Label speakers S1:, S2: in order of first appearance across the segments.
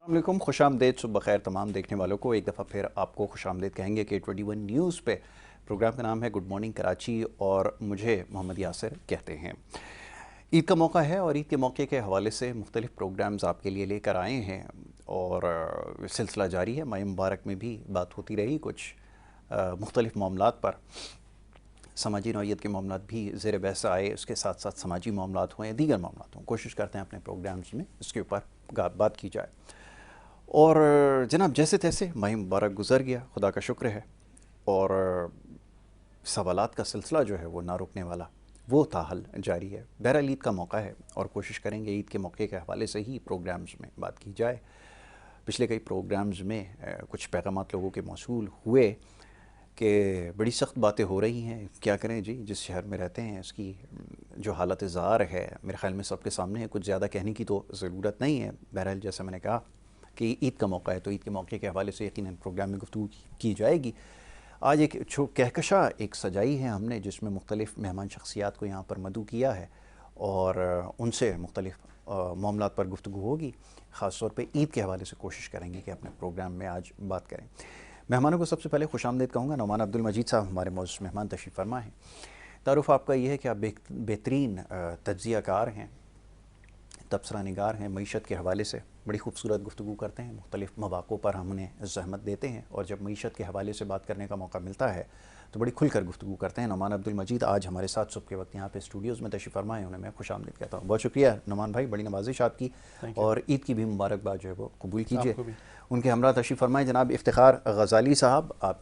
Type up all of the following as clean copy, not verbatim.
S1: वालेकुम, खुशामदीद, सुबह खैर तमाम देखने वालों को। एक दफ़ा फिर आपको खुशामदीद कहेंगे कि 21 न्यूज़ पे। प्रोग्राम का नाम है गुड मॉर्निंग कराची और मुझे मोहम्मद यासिर कहते हैं। ईद का मौका है और ईद के मौके के हवाले से मुख्तलिफ़ प्रोग्राम्स आपके लिए लेकर आए हैं और सिलसिला जारी है। माह मुबारक में भी बात होती रही कुछ मुख्तलिफ़ मामलात पर। समाजी नौइयत के मामलात भी ज़ेर बहस आए, उसके साथ साथ समाजी मामलात हुए, दीगर मामलात हों। कोशिश करते हैं अपने प्रोग्राम्स में इसके ऊपर बात की जाए। और जनाब, जैसे तैसे माह मुबारक गुज़र गया, खुदा का शुक्र है। और सवालात का सिलसिला जो है वो ना रुकने वाला, वो ताहल जारी है। बहरहाल ईद का मौका है और कोशिश करेंगे ईद के मौके के हवाले से ही प्रोग्राम्स में बात की जाए। पिछले कई प्रोग्राम्स में कुछ पैगामात लोगों के मौसूल हुए कि बड़ी सख्त बातें हो रही हैं। क्या करें जी, जिस शहर में रहते हैं इसकी जो हालत ज़ार है मेरे ख़्याल में सबके सामने है, कुछ ज़्यादा कहने की तो ज़रूरत नहीं है। बहरहाल जैसा मैंने कहा कि ईद का मौका है तो ईद के मौके के हवाले से यकीनन प्रोग्राम में गुफ्तगू की जाएगी। आज एक कहकशा एक सजाई है हमने, जिसमें मुख्तलिफ़ मेहमान शख्सियात को यहाँ पर मदऊ किया है और उनसे मुख्तलिफ़ मामलात पर गुफ्तगू होगी। ख़ास तौर पे ईद के हवाले से कोशिश करेंगे कि अपने प्रोग्राम में आज बात करें। मेहमानों को सबसे पहले खुशामदीद कहूँगा। नौमान अब्दुल मजीद साहब हमारे मौजूद मेहमान तशरीफ़ फरमा हैं। तारुफ़ आपका ये है कि आप बेहतरीन तज्ज़िया कार हैं, तबसरा निगार हैं। मईशत के हवाले से बड़ी खूबसूरत गुफ्तगू करते हैं, मुख्तलिफ़ मौक़ों पर हम उन्हें ज़हमत देते हैं और जब मईशत के हवाले से बात करने का मौका मिलता है तो बड़ी खुलकर गुफ्तगू करते हैं। नौमान अब्दुल मजीद आज हमारे साथ सुबह के वक्त यहाँ पे स्टूडियोज़ में तशरीफ़ फरमा है, उन्हें मैं खुशामदीद कहता हूँ। बहुत शुक्रिया नौमान भाई, बड़ी नवाजिश आपकी और ईद की भी मुबारकबाद जो है वो कबूल कीजिए। उनके हमरा तशरीफ़ फरमाएँ जनाब इफ्तिखार गज़ाली साहब। आप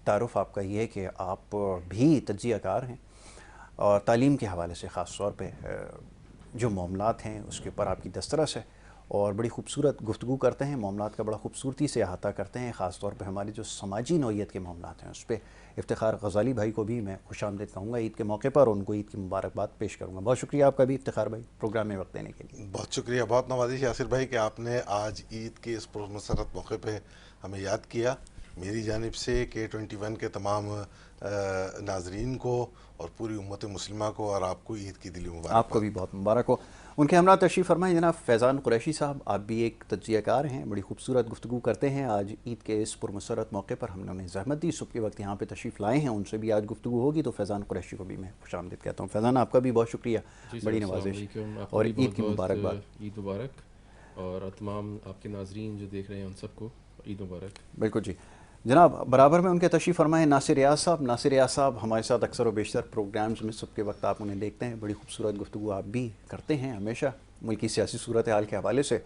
S1: तारुफ़ आपका ये है कि आप भी तज्ज़िया कार हैं और तालीम के हवाले से ख़ास तौर पर जो मामलात हैं उसके ऊपर आपकी दस्तरस है और बड़ी खूबसूरत गुफ्तगू करते हैं, मामलात का बड़ा खूबसूरती से अहाता करते हैं। ख़ास तौर पे हमारी जो समाजी नौइयत के मामलात हैं उस पर इफ्तिखार गज़ाली भाई को भी मैं खुशामदीद कहूँगा ईद के मौके पर, उनको ईद की मुबारकबाद पेश करूँगा। बहुत शुक्रिया आपका भी इफ्तिखार भाई प्रोग्राम में वक्त देने के लिए।
S2: बहुत शुक्रिया, बहुत नवाजिश यासिर भाई कि आपने आज ईद के इस पुरमसरत मौके पे हमें याद किया। मेरी जानिब से K21 के तमाम नाजरीन को और पूरी उम्मत मुस्लिमा को और आपको ईद की दिली मुबारक।
S1: आपको भी बहुत मुबारक हो। उनके हमरा तशरीफ़ फरमाएँ जनाब फैज़ान कुरैशी साहब। आप भी एक तज्ज़ियाकार हैं, बड़ी खूबसूरत गुफ्तगू करते हैं। आज ईद के इस पुरमसरत मौके पर हमने उन्हें ज़हमत दी, सुबह के वक्त यहाँ पे तशरीफ़ लाए हैं, उनसे भी आज गुफ्तगू होगी। तो फैज़ान कुरैशी को भी मैं खुशामदीद कहता हूँ। फैज़ान आपका भी बहुत शुक्रिया, बड़ी नवाजिश और ईद की मुबारकबाद।
S3: ईद मुबारक और तमाम आपके नाजरीन जो देख रहे हैं उन सबको ईद मुबारक।
S1: बिल्कुल जी जनाब, बराबर में उनके तशरीफ़ फरमाए नासिर रियाज़ साहब। नासिर रियाज़ साहब हमारे साथ अक्सर व बेशतर प्रोग्राम्स में सुबह के वक्त आप उन्हें देखते हैं। बड़ी खूबसूरत गुफ्तगू आप भी करते हैं हमेशा मुल्की सियासी सूरत हाल के हवाले से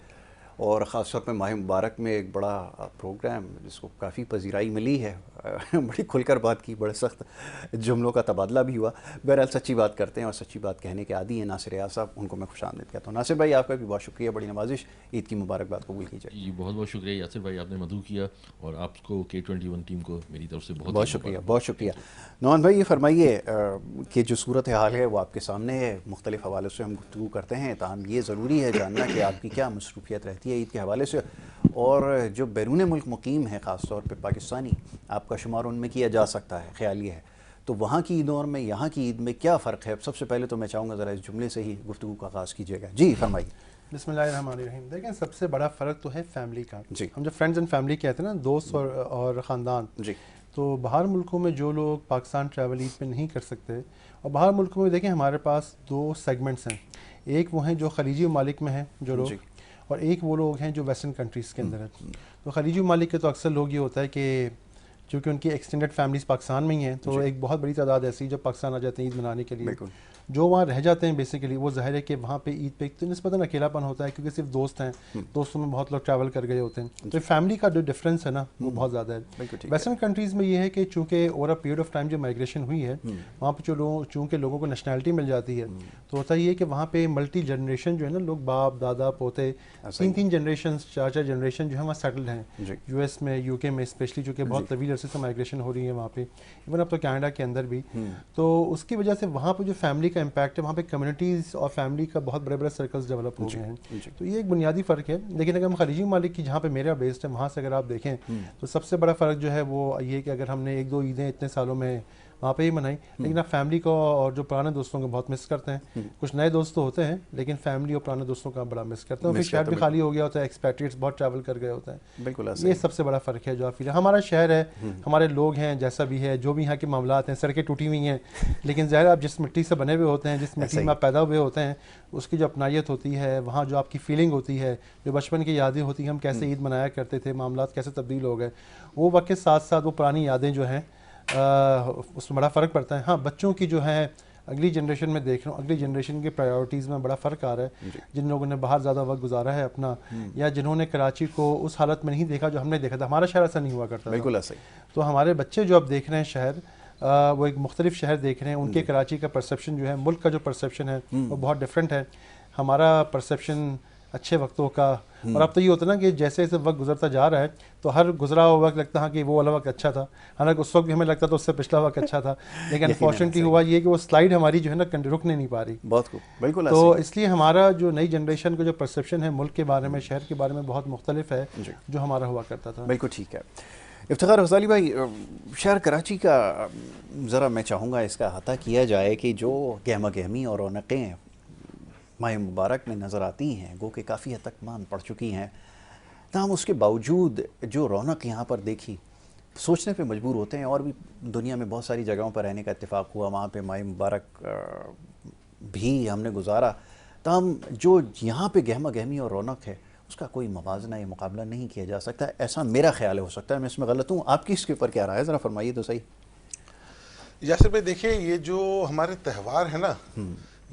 S1: और ख़ास तौर पे माह मुबारक में एक बड़ा प्रोग्राम जिसको काफ़ी पजीराई मिली है। बड़ी खुलकर बात की, बड़े सख्त जुमलों का तबादला भी हुआ। बहरहाल सच्ची बात करते हैं और सच्ची बात कहने के आदी हैं नासिर रियाज़ साहब, उनको मैं खुशामदीद कहता हूँ। नासिर भाई आपका भी बहुत शुक्रिया, बड़ी नवाजिश, ईद की मुबारकबाद कबूल कीजिए।
S4: जी बहुत बहुत शुक्रिया यासिर भाई, आपने मदऊ किया और आपको K21 टीम को मेरी तरफ से बहुत
S1: बहुत शुक्रिया, बहुत शुक्रिया। नौमान भाई ये फरमाइए कि जो सूरत हाल है वो आपके सामने है, मुख्तलिफ़ हवालों से हम गुफ्तगू करते हैं, ताहम ये ज़रूरी है जानना कि आपकी क्या मसरूफियत रहती है ईद के हवाले से और जो बैरून मुल्क मुकीम है ख़ास तौर पे पाकिस्तानी, आपका शुमार उनमें किया जा सकता है, ख्याल ये है। तो वहाँ की ईद और में यहाँ की ईद में क्या फ़र्क है? सबसे पहले तो मैं चाहूँगा ज़रा इस जुमले से ही गुफ्तगू का आगाज़ कीजिएगा। जी फरमाइए।
S5: बिस्मिल्लाहिर्रहमानिर्रहीम। देखें, सबसे बड़ा फ़र्क तो है फैमिली का।
S1: जी।
S5: हम जब फ्रेंड्स एंड फैमिली कहते हैं ना, दोस्त और ख़ानदान,
S1: जी।
S5: तो बाहर मुल्कों में जो लोग पाकिस्तान ट्रैवल ईद पे नहीं कर सकते और बाहर मुल्कों में देखें हमारे पास दो सेगमेंट्स हैं। एक वो हैं जो खलीजी ममालिक में हैं जो लोग, और एक वो लोग हैं जो वेस्टर्न कंट्रीज़ के अंदर हैं। तो खलीजी ममालिक के तो अक्सर लोग ये होता है कि चूँकि उनकी एक्सटेंडेड फैमिलीज़ पाकिस्तान में ही हैं, तो एक बहुत बड़ी तादाद ऐसी जब पाकिस्तान आ जाते हैं ईद मनाने के लिए, जो वहाँ रह जाते हैं बेसिकली, वो ज़ाहिर है कि वहाँ पे ईद पे तो निस्बतन अकेलापन होता है क्योंकि सिर्फ दोस्त हैं, दोस्तों में बहुत लोग ट्रैवल कर गए होते हैं। तो फैमिली का जो डिफरेंस है ना वो बहुत ज़्यादा है। वेस्टर्न कंट्रीज़ में ये है कि चूँकि over a period of time जो माइग्रेशन हुई है वहाँ पर जो लोग चूँकि लोगों को नेशनैलिटी मिल जाती है, तो होता ये है कि वहाँ पर मल्टी जनरेशन जो है ना, लोग बाप दादा पोते तीन जनरेशन चार जनरेशन जो है वहाँ सेटल्ड हैं। US में, UK में स्पेशली, चूँकि बहुत तवील अरसे से माइग्रेशन हो रही है वहाँ पे, इवन अब तो कनाडा के अंदर भी। तो उसकी वजह से वहाँ पे जो फैमिली का इम्पैक्ट है, वहाँ पे कम्युनिटीज़ और फैमिली का बहुत बड़े बड़े सर्कल्स डेवलप हो गए हैं। तो ये एक बुनियादी फ़र्क है। लेकिन अगर हम खलीजी ममालिक की, जहाँ पे मेरा बेस्ड है, वहाँ से अगर आप देखें तो सबसे बड़ा फ़र्क जो है वो ये कि अगर हमने एक दो ईदें इतने सालों में वहाँ पे ही मनाई। लेकिन आप फैमिली को और जो पुराने दोस्तों को बहुत मिस करते हैं। कुछ नए दोस्त तो होते हैं लेकिन फैमिली और पुराने दोस्तों का बड़ा मिस करते हैं। फिर शहर भी खाली हो गया होता है, एक्सपैट्रिएट्स बहुत ट्रैवल कर गए होते हैं।
S1: बिल्कुल
S5: ये सबसे बड़ा फ़र्क है जो आप फील। हमारा शहर है, हमारे लोग हैं, जैसा भी है, जो भी यहाँ के मामलात हैं, सड़कें टूटी हुई हैं, लेकिन ज़ाहिर आप जिस मिट्टी से बने हुए होते हैं, जिस मिट्टी में आप पैदा हुए होते हैं, उसकी जो अपनायत होती है, वहाँ जो आपकी फीलिंग होती है, जो बचपन की यादें होती हैं, हम कैसे ईद मनाया करते थे, मामलात कैसे तब्दील हो गए, वो वक्त के साथ साथ वो पुरानी यादें जो हैं उसमें बड़ा फ़र्क पड़ता है। हाँ, बच्चों की जो है अगली जनरेशन में देख रहा हूँ, अगली जनरेशन के प्रायोरिटीज़ में बड़ा फ़र्क आ रहा है। जिन लोगों ने बाहर ज़्यादा वक्त गुजारा है अपना, या जिन्होंने कराची को उस हालत में नहीं देखा जो हमने देखा था। हमारा शहर ऐसा नहीं हुआ करता,
S1: बिल्कुल ऐसा ही।
S5: तो हमारे बच्चे जो अब देख रहे हैं शहर, वो एक मुख्तलिफ शहर देख रहे हैं। उनके कराची का परसेप्शन जो है, मुल्क का जो परसेप्शन है वो बहुत डिफरेंट है। हमारा परसेप्शन अच्छे वक्तों का, और अब तो ये होता है ना कि जैसे जैसे वक्त गुजरता जा रहा है तो हर गुजरा हुआ वक्त लगता है कि वो वाला वक्त अच्छा था, हालांकि उस वक्त भी हमें लगता था उससे पिछला वक्त अच्छा था। लेकिन अनफॉर्चुनेटली हुआ ये कि वो स्लाइड हमारी जो है ना रुकने नहीं पा रही।
S1: बहुत खूब, बिल्कुल।
S5: तो इसलिए हमारा जो नई जनरेशन का जो परसेप्शन है मुल्क के बारे में, शहर के बारे में, बहुत मुख्तलिफ है जो हमारा हुआ करता था।
S1: बिल्कुल ठीक है। इफ्तिखार गज़ाली भाई, शहर कराची का ज़रा मैं चाहूँगा इसका अहाता किया जाए कि जो गहमा गहमी और रौनकें माह मुबारक में नज़र आती हैं, गो के काफ़ी हद तक मान पड़ चुकी हैं, तमाम उसके बावजूद जो रौनक यहाँ पर देखी, सोचने पे मजबूर होते हैं। और भी दुनिया में बहुत सारी जगहों पर रहने का इत्तेफाक हुआ, वहाँ पे माह मुबारक भी हमने गुजारा, तमाम जो यहाँ पे गहमा गहमी और रौनक है उसका कोई मवाजना या मुकाबला नहीं किया जा सकता। ऐसा मेरा ख्याल है, हो सकता है मैं इसमें गलत हूँ। आपकी इसके ऊपर क्या राय है, ज़रा फरमाइए तो सही।
S2: यासिर भाई देखिए, ये जो हमारे त्यौहार है ना,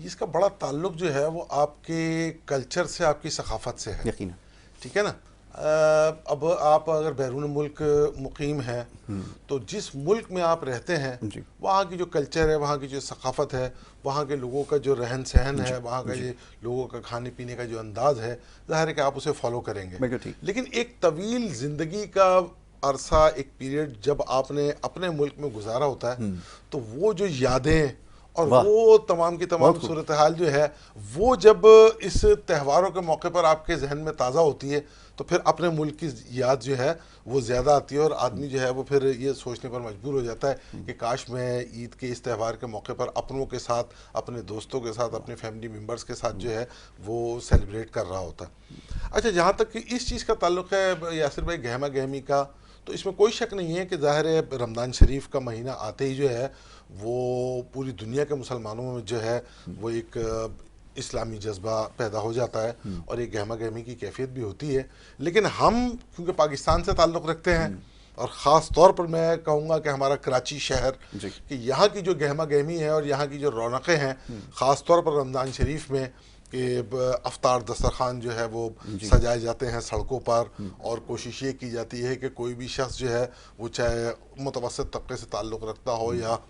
S2: इसका बड़ा ताल्लुक जो है वो आपके कल्चर से, आपकी सकाफत से है।
S1: यकीनन,
S2: ठीक है ना। अब आप अगर बैरून मुल्क मुकीम हैं तो जिस मुल्क में आप रहते हैं वहाँ की जो कल्चर है, वहाँ की जो सकाफत है, वहाँ के लोगों का जो रहन सहन है, वहाँ का ये लोगों का खाने पीने का जो अंदाज है, ज़ाहिर है कि आप उसे फॉलो करेंगे। लेकिन एक तवील ज़िंदगी का अरसा, एक पीरियड जब आपने अपने मुल्क में गुजारा होता है तो वो जो यादें और वो तमाम की तमाम सूरत हाल जो है वो जब इस त्योहारों के मौके पर आपके जहन में ताज़ा होती है तो फिर अपने मुल्क की याद जो है वो ज़्यादा आती है। और आदमी जो है वो फिर ये सोचने पर मजबूर हो जाता है कि काश मैं ईद के इस त्यौहार के मौके पर अपनों के साथ, अपने दोस्तों के साथ, अपने फैमिली मेम्बर्स के साथ जो है वो सेलिब्रेट कर रहा होता। अच्छा, जहाँ तक कि इस चीज़ का ताल्लुक़ है यासिर भाई गहमा गहमी का, तो इसमें कोई शक नहीं है कि ज़ाहिर है रमज़ान शरीफ का महीना आते ही जो है वो पूरी दुनिया के मुसलमानों में जो है वो एक इस्लामी जज्बा पैदा हो जाता है और एक गहमा गहमी की कैफियत भी होती है। लेकिन हम क्योंकि पाकिस्तान से ताल्लुक़ रखते हैं और ख़ास तौर पर मैं कहूँगा कि हमारा कराची शहर, कि यहाँ की जो गहमा गहमी है और यहाँ की जो रौनकें हैं, ख़ास तौर पर रमज़ान शरीफ में कि अफ्तार दस्तरखान जो है वो सजाए जाते हैं सड़कों पर, और कोशिश ये की जाती है कि कोई भी शख्स जो है वो चाहे मुतवस्सित तबके से ताल्लुक़ रखता हो या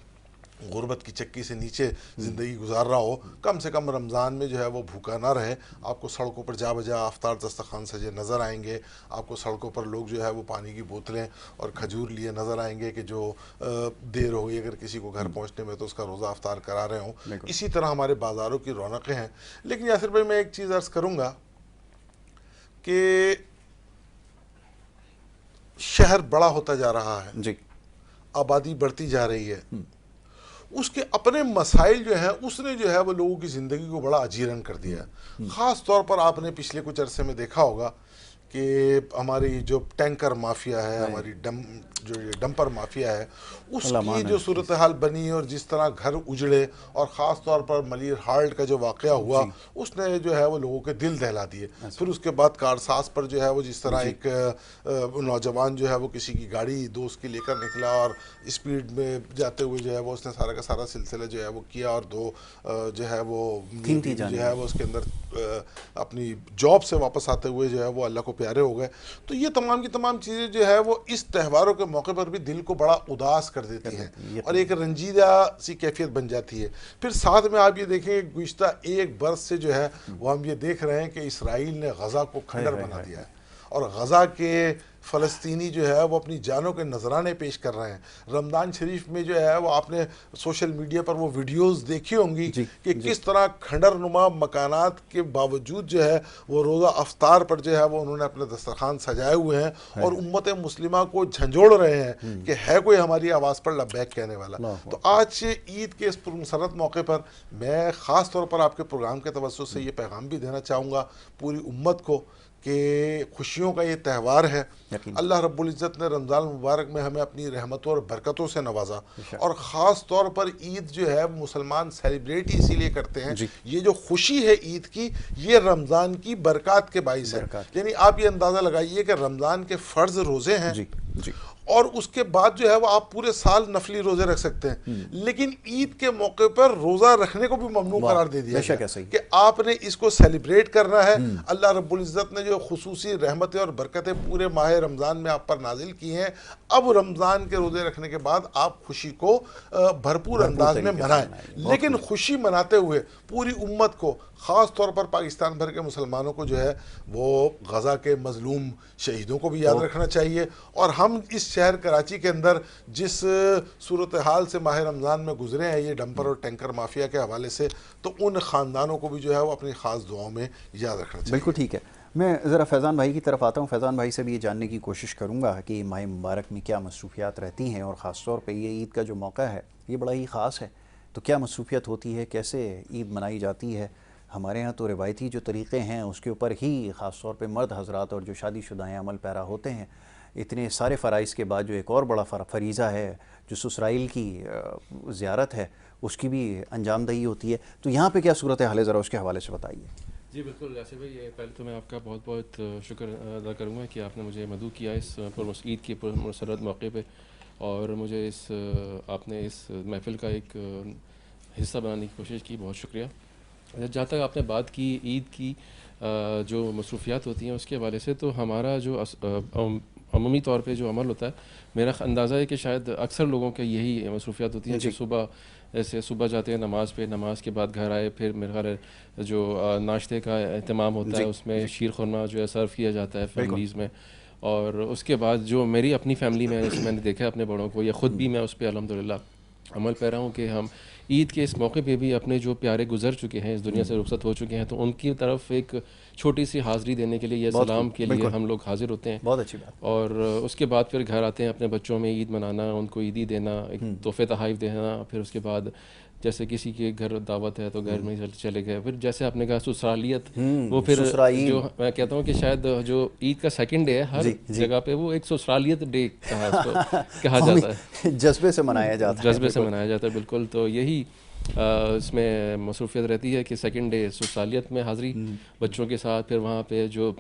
S2: गुर्बत की चक्की से नीचे ज़िंदगी गुजार रहा हो, कम से कम रमज़ान में जो है वो भूखा ना रहे। आपको सड़कों पर जा बजा अफ्तार दस्तरखान सजे नज़र आएंगे, आपको सड़कों पर लोग जो है वो पानी की बोतलें और खजूर लिए नज़र आएंगे कि जो देर हो गई अगर किसी को घर पहुँचने में तो उसका रोज़ा अफ्तार करा रहे हों। इसी तरह हमारे बाज़ारों की रौनकें हैं। लेकिन यासिर भाई मैं एक चीज़ अर्ज़ करूँगा कि शहर बड़ा होता जा रहा है जी, आबादी बढ़ती जा रही है, उसके अपने मसाइल जो हैं उसने जो है वो लोगों की ज़िंदगी को बड़ा अजीरन कर दिया है। ख़ास तौर पर आपने पिछले कुछ अरसे में देखा होगा कि हमारी जो टैंकर माफिया है, हमारी जो ये डंपर माफिया है, उसकी जो सूरत हाल बनी और जिस तरह घर उजड़े, और ख़ास तौर पर मलिर हाल्ट का जो वाक़या हुआ उसने जो है वो लोगों के दिल दहला दिए। फिर उसके बाद कारसाज पर जो है वो जिस तरह एक नौजवान जो है वो किसी की गाड़ी दोस्त की लेकर निकला और स्पीड में जाते हुए जो है वो उसने सारा का सारा सिलसिला जो है वो किया, और दो जो है वो जो है वो उसके अंदर अपनी जॉब से वापस आते हुए जो है वो अल्लाह को प्यारे हो गए। तो ये तमाम की तमाम चीज़ें जो है वो इस त्योहारों के मौके पर भी दिल को बड़ा उदास कर देती हैं और एक रंजीदा सी कैफियत बन जाती है। फिर साथ में आप ये देखें गुज़िश्ता एक बरस से जो है वो हम ये देख रहे हैं कि इसराइल ने गज़ा को खंडर बना दिया है, और गज़ा के फ़लस्तीनी जो है वो अपनी जानों के नजराने पेश कर रहे हैं। रमज़ान शरीफ में जो है वो आपने सोशल मीडिया पर वो वीडियोस देखी होंगी कि किस तरह खंडर नुमा मकानात के बावजूद जो है वो रोज़ा अफ्तार पर जो है वो उन्होंने अपने दस्तरखान सजाए हुए हैं और उम्मत मुस्लिमा को झंझोड़ रहे हैं कि है कोई हमारी आवाज़ पर लब्बैक कहने वाला। तो आज ईद के इस पुरमसरत मौके पर मैं ख़ास तौर पर आपके प्रोग्राम के तवज्जुह से ये पैगाम भी देना चाहूँगा पूरी उम्मत को कि खुशियों का ये त्यौहार है। अल्लाह रब्बुल इज़्ज़त ने रमज़ान मुबारक में हमें अपनी रहमतों और बरकतों से नवाजा और ख़ास तौर पर ईद जो है मुसलमान सेलिब्रेट इसीलिए करते हैं, ये जो खुशी है ईद की ये रमज़ान की बरकत के बाइस है। यानी आप ये अंदाज़ा लगाइए कि रमज़ान के फ़र्ज़ रोज़े हैं और उसके बाद जो है वो आप पूरे साल नफली रोजे रख सकते हैं, लेकिन ईद के मौके पर रोजा रखने को भी ममनू करार दे दिया गया कि आपने इसको सेलिब्रेट करना है। अल्लाह रब्बुल इज़्ज़त ने जो खुसूसी रहमतें और बरकतें पूरे माह रमज़ान में आप पर नाजिल की हैं, अब रमज़ान के रोजे रखने के बाद आप खुशी को भरपूर अंदाज में मनाएं, लेकिन खुशी मनाते हुए पूरी उम्मत को ख़ास तौर पर पाकिस्तान भर के मुसलमानों को जो है वो गज़ा के मज़लूम शहीदों को भी याद रखना चाहिए। और हम इस शहर कराची के अंदर जिस सूरत हाल से माह रमज़ान में गुजरे हैं ये डंपर और टैंकर माफिया के हवाले से, तो उन ख़ानदानों को भी जो है वो अपनी ख़ास दुआओं में याद रखना चाहिए।
S1: बिल्कुल ठीक है। मैं ज़रा फैज़ान भाई की तरफ आता हूँ। फैज़ान भाई से भी ये जानने की कोशिश करूँगा कि माह मुबारक में क्या मसरूफ़ियात रहती हैं और ख़ास तौर पर ये ईद का जो मौका है ये बड़ा ही ख़ास है, तो क्या मसरूफ़ियत होती है, कैसे ईद मनाई जाती है। हमारे यहाँ तो रिवायती जो तरीक़े हैं उसके ऊपर ही ख़ास तौर पे मर्द हज़रात और जो शादीशुदा अमल पैरा होते हैं, इतने सारे फ़राइज़ के बाद जो एक और बड़ा फरीज़ा है जो ससुराइल की ज़ियारत है उसकी भी अंजामदही होती है, तो यहाँ पे क्या सूरत हाल है, ज़रा उसके हवाले से बताइए।
S3: जी बिल्कुल यासिर भाई, ये पहले तो मैं आपका बहुत बहुत शुक्र अदा करूँगा कि आपने मुझे मदऊ किया इस ईद के पुरमसरत मौके पे और मुझे आपने इस महफ़िल का एक हिस्सा बनाने की कोशिश की, बहुत शुक्रिया। जहाँ तक आपने बात की ईद की जो मसरूफ़ियात होती हैं उसके हवाले से, तो हमारा जो अमूमी तौर पे जो अमल होता है, मेरा अंदाज़ा है कि शायद अक्सर लोगों के यही मसरूफ़ियात होती हैं कि सुबह जाते हैं नमाज़ पे, नमाज़ के बाद घर आए, फिर मेरे ख्याल जो नाश्ते का अहतमाम होता है उसमें शीर खुरमा जो है सर्व किया जाता है फैमिलीज़ में, और उसके बाद जो मेरी अपनी फ़ैमिली में मैंने देखा है अपने बड़ों को, या ख़ुद भी मैं उस पर अल्हम्दुलिल्लाह अमल पैरा हूँ कि हम ईद के इस मौके पे भी अपने जो प्यारे गुजर चुके हैं, इस दुनिया से रुखसत हो चुके हैं, तो उनकी तरफ एक छोटी सी हाज़िरी देने के लिए या सलाम के लिए हम लोग हाजिर होते हैं।
S1: बहुत अच्छी बात। और
S3: उसके बाद फिर घर आते हैं, अपने बच्चों में ईद मनाना, उनको ईदी देना, एक तोहफ़े तहाइफ देना, फिर उसके बाद जैसे किसी के घर दावत है तो घर में चले गए, फिर जैसे आपने कहा ससुरालियत, वो फिर जो मैं कहता हूँ कि शायद जो ईद का सेकंड डे है हर जगह पे वो एक ससुरालियत डे कहा जाता है,
S1: जज्बे से मनाया जाता है,
S3: जज्बे से मनाया जाता है। बिल्कुल, तो यही इसमें मसरूफ़ियत रहती है कि सेकंड डे ससुरालियत में हाज़िरी बच्चों के साथ, फिर वहाँ पे जो